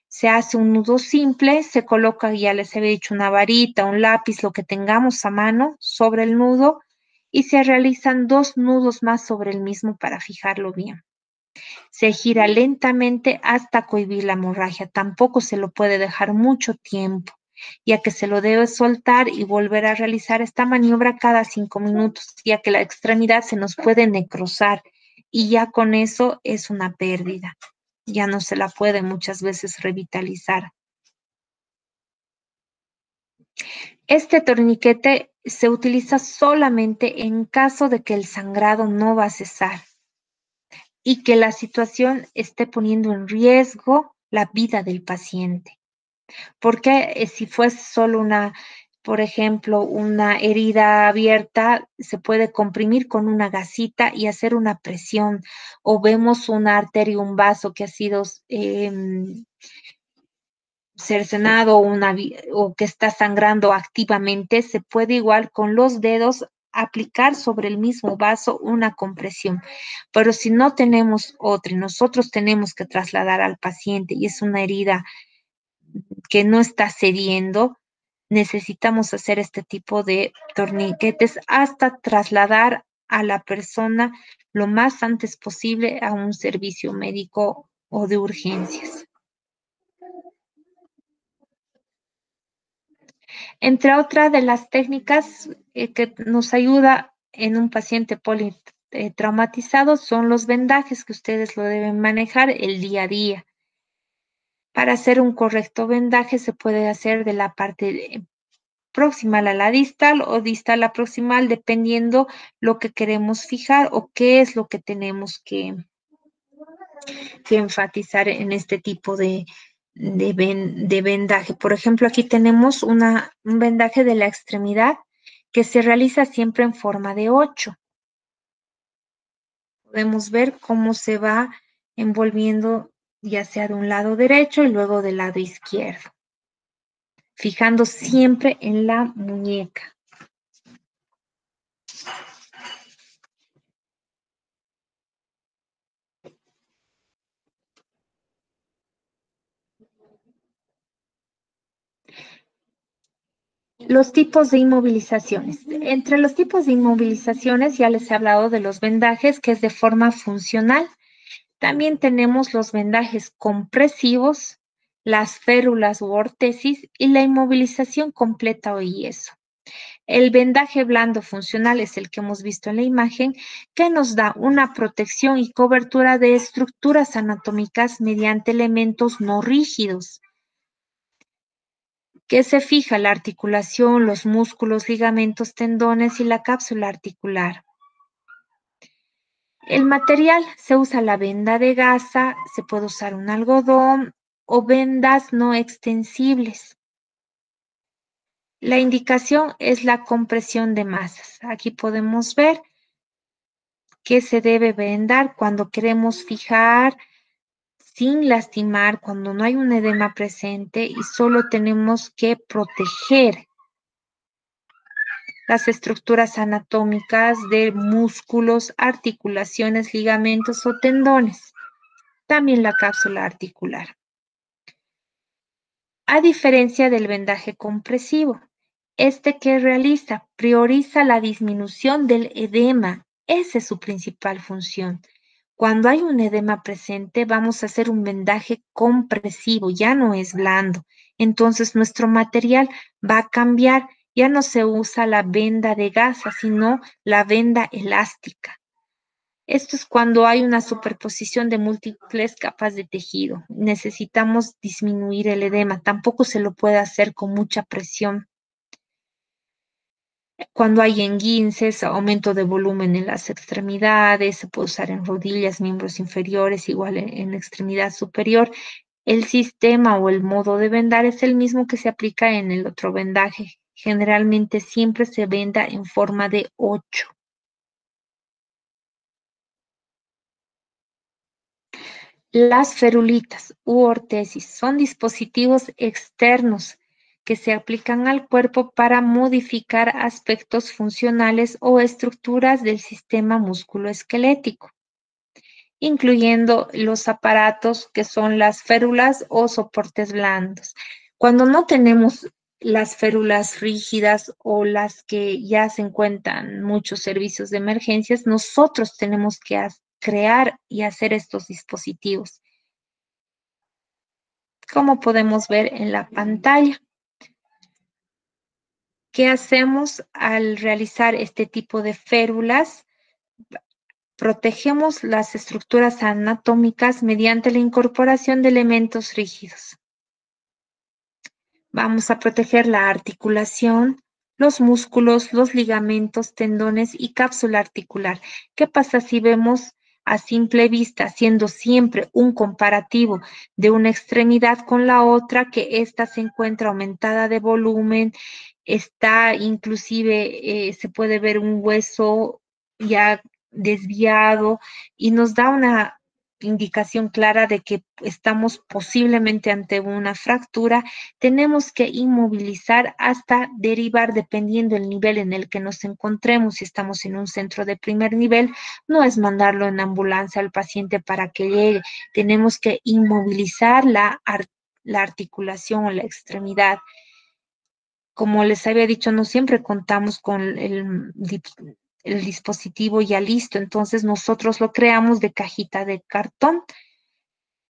Se hace un nudo simple, se coloca, ya les había dicho, una varita, un lápiz, lo que tengamos a mano sobre el nudo, y se realizan 2 nudos más sobre el mismo para fijarlo bien. Se gira lentamente hasta cohibir la hemorragia. Tampoco se lo puede dejar mucho tiempo, ya que se lo debe soltar y volver a realizar esta maniobra cada 5 minutos, ya que la extremidad se nos puede necrosar y ya con eso es una pérdida. Ya no se la puede muchas veces revitalizar. Este torniquete se utiliza solamente en caso de que el sangrado no va a cesar y que la situación esté poniendo en riesgo la vida del paciente. Porque si fuese solo por ejemplo, una herida abierta, se puede comprimir con una gasita y hacer una presión. O vemos una arteria, un vaso que ha sido cercenado o que está sangrando activamente, se puede igual con los dedos aplicar sobre el mismo vaso una compresión. Pero si no tenemos otra y nosotros tenemos que trasladar al paciente y es una herida que no está cediendo, necesitamos hacer este tipo de torniquetes hasta trasladar a la persona lo más antes posible a un servicio médico o de urgencias. Entre otras de las técnicas que nos ayuda en un paciente politraumatizado son los vendajes que ustedes lo deben manejar el día a día. Para hacer un correcto vendaje se puede hacer de la parte proximal a la distal o distal a proximal, dependiendo lo que queremos fijar o qué es lo que tenemos que enfatizar en este tipo de vendaje. Por ejemplo, aquí tenemos un vendaje de la extremidad que se realiza siempre en forma de 8. Podemos ver cómo se va envolviendo ya sea de un lado derecho y luego del lado izquierdo, fijando siempre en la muñeca. Los tipos de inmovilizaciones. Entre los tipos de inmovilizaciones ya les he hablado de los vendajes, que es de forma funcional. También tenemos los vendajes compresivos, las férulas u ortesis y la inmovilización completa o yeso. El vendaje blando funcional es el que hemos visto en la imagen, que nos da una protección y cobertura de estructuras anatómicas mediante elementos no rígidos, que se fija la articulación, los músculos, ligamentos, tendones y la cápsula articular. El material se usa la venda de gasa, se puede usar un algodón o vendas no extensibles. La indicación es la compresión de masas. Aquí podemos ver que se debe vendar cuando queremos fijar sin lastimar, cuando no hay un edema presente y solo tenemos que proteger las estructuras anatómicas de músculos, articulaciones, ligamentos o tendones. También la cápsula articular. A diferencia del vendaje compresivo, este que realiza prioriza la disminución del edema. Esa es su principal función. Cuando hay un edema presente, vamos a hacer un vendaje compresivo, ya no es blando. Entonces, nuestro material va a cambiar. Ya no se usa la venda de gasa, sino la venda elástica. Esto es cuando hay una superposición de múltiples capas de tejido. Necesitamos disminuir el edema. Tampoco se lo puede hacer con mucha presión. Cuando hay enguinces, aumento de volumen en las extremidades, se puede usar en rodillas, miembros inferiores, igual en la extremidad superior. El sistema o el modo de vendar es el mismo que se aplica en el otro vendaje. Generalmente siempre se venda en forma de 8. Las ferulitas u ortesis son dispositivos externos que se aplican al cuerpo para modificar aspectos funcionales o estructuras del sistema musculoesquelético, incluyendo los aparatos que son las férulas o soportes blandos. Cuando no tenemos las férulas rígidas o las que ya se encuentran muchos servicios de emergencias, nosotros tenemos que crear y hacer estos dispositivos, como podemos ver en la pantalla. ¿Qué hacemos al realizar este tipo de férulas? Protegemos las estructuras anatómicas mediante la incorporación de elementos rígidos. Vamos a proteger la articulación, los músculos, los ligamentos, tendones y cápsula articular. ¿Qué pasa si vemos a simple vista, haciendo siempre un comparativo de una extremidad con la otra, que ésta se encuentra aumentada de volumen, está inclusive, se puede ver un hueso ya desviado y nos da una indicación clara de que estamos posiblemente ante una fractura? Tenemos que inmovilizar hasta derivar, dependiendo del nivel en el que nos encontremos. Si estamos en un centro de primer nivel, no es mandarlo en ambulancia al paciente para que llegue. Tenemos que inmovilizar la articulación o la extremidad. Como les había dicho, no siempre contamos con el dispositivo ya listo, entonces nosotros lo creamos de cajita de cartón.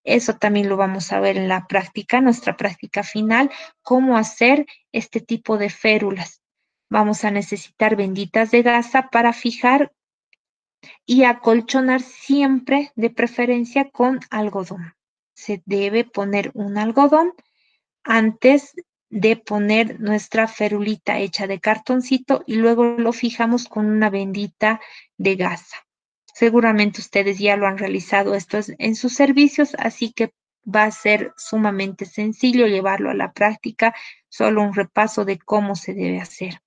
Eso también lo vamos a ver en la práctica, nuestra práctica final, cómo hacer este tipo de férulas. Vamos a necesitar venditas de gasa para fijar y acolchonar siempre, de preferencia con algodón. Se debe poner un algodón antes de poner nuestra ferulita hecha de cartoncito y luego lo fijamos con una vendita de gasa. Seguramente ustedes ya lo han realizado esto en sus servicios, así que va a ser sumamente sencillo llevarlo a la práctica, solo un repaso de cómo se debe hacer.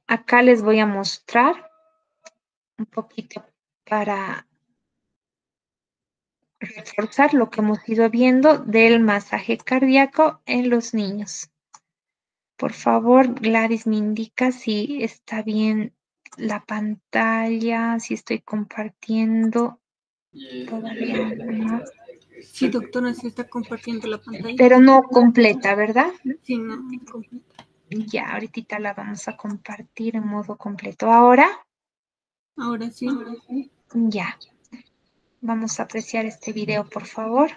Acá les voy a mostrar un poquito para reforzar lo que hemos ido viendo del masaje cardíaco en los niños. Por favor, Gladys me indica si está bien la pantalla, si estoy compartiendo. Todavía no. Sí, doctora, se está compartiendo la pantalla. Pero no completa, ¿verdad? Sí, no, incompleta. Ya, ahorita la vamos a compartir en modo completo. Ahora, Ahora sí. ya. Vamos a apreciar este video, por favor.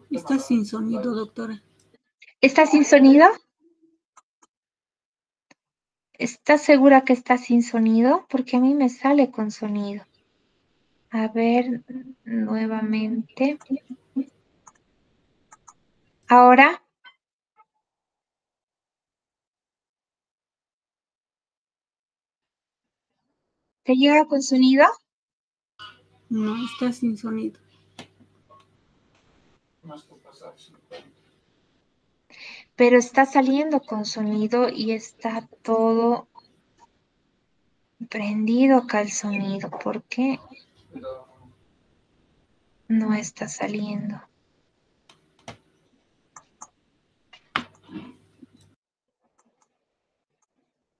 Está sin sonido, doctora. ¿Está sin sonido? ¿Estás segura que está sin sonido? Porque a mí me sale con sonido. A ver, nuevamente. Ahora, ¿te llega con sonido? No, está sin sonido. Pero está saliendo con sonido y está todo prendido acá el sonido. ¿Por qué no está saliendo?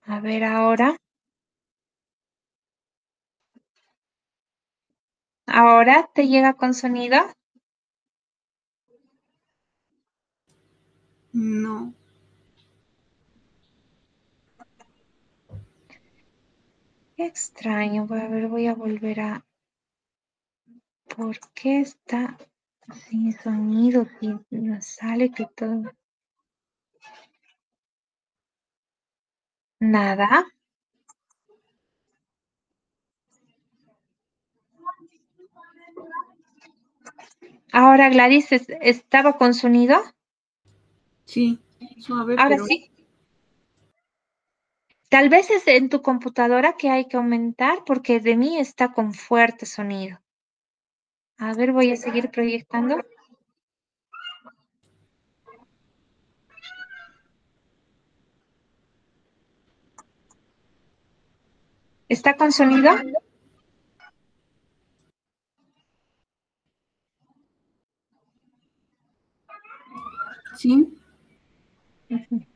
A ver ahora. ¿Ahora te llega con sonido? No, Qué extraño. A ver, voy a volver a... ¿Por qué está sin sonido? Si nos sale que todo... Nada. Ahora Gladys, ¿estaba con sonido? sí, suave, Ahora pero sí. Tal vez es en tu computadora que hay que aumentar porque de mí está con fuerte sonido. A ver, voy a seguir proyectando. ¿Está con sonido? sí, Ujú.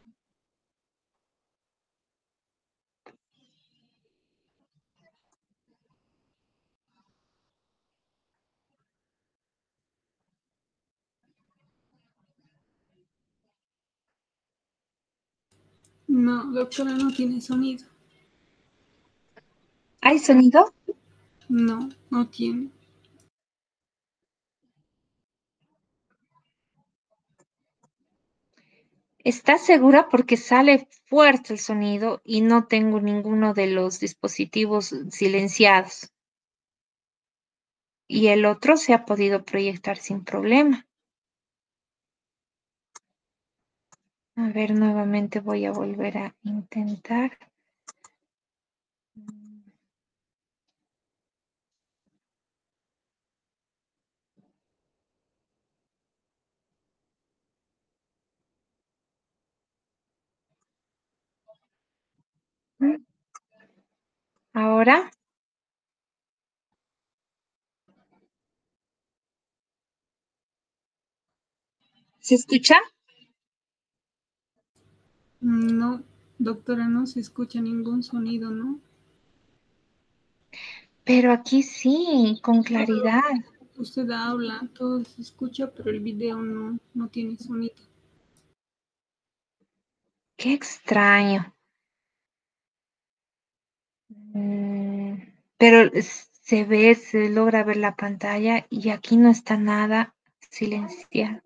no, doctora, no tiene sonido. ¿Hay sonido? No, no tiene. ¿Estás segura? Porque sale fuerte el sonido y no tengo ninguno de los dispositivos silenciados. Y el otro se ha podido proyectar sin problema. A ver, nuevamente voy a volver a intentar. Ahora, ¿se escucha? No, doctora, no se escucha ningún sonido, ¿no? Pero aquí sí, con claridad. Usted habla, todo se escucha, pero el video no tiene sonido. Qué extraño. Mm, pero se ve, se logra ver la pantalla y aquí no está nada silenciado.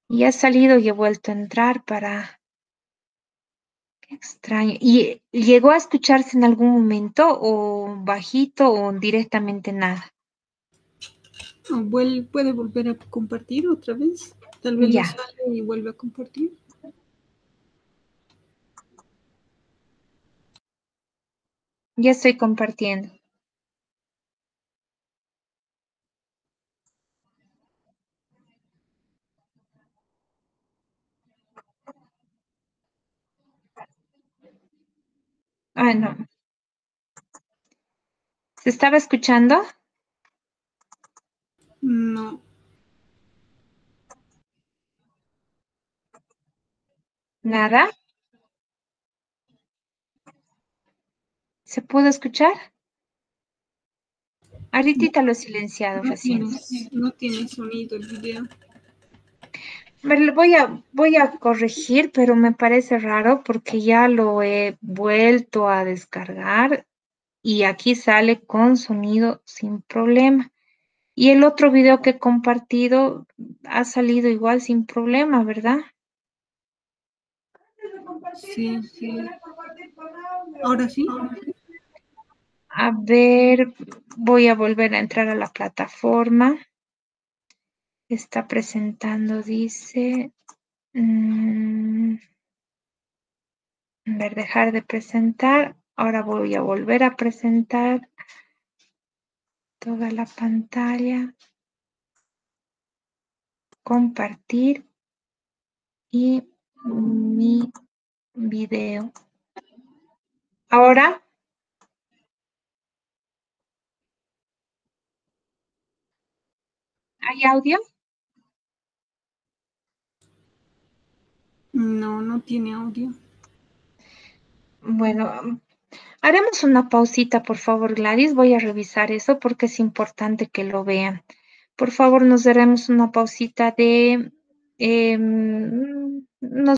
Y ha salido y he vuelto a entrar para... Qué extraño. ¿Y llegó a escucharse en algún momento o bajito o directamente nada? ¿Puede volver a compartir otra vez? Tal vez lo Ya, sale y vuelve a compartir. ya estoy compartiendo. Ah, no. ¿Se estaba escuchando? No, Nada. ¿Se pudo escuchar? Ahorita lo he silenciado no recién. tiene, no tiene sonido el video. Voy a corregir, pero me parece raro porque ya lo he vuelto a descargar y aquí sale con sonido sin problema. Y el otro video que he compartido ha salido igual sin problema, ¿verdad? Sí, ahora sí. A ver, voy a volver a entrar a la plataforma. Está presentando, dice. A ver, dejar de presentar. Ahora voy a volver a presentar toda la pantalla, compartir y mi video. Ahora, ¿hay audio? No, no tiene audio. Bueno, haremos una pausita, por favor, Gladys. Voy a revisar eso porque es importante que lo vean. Por favor, nos daremos una pausita de... nos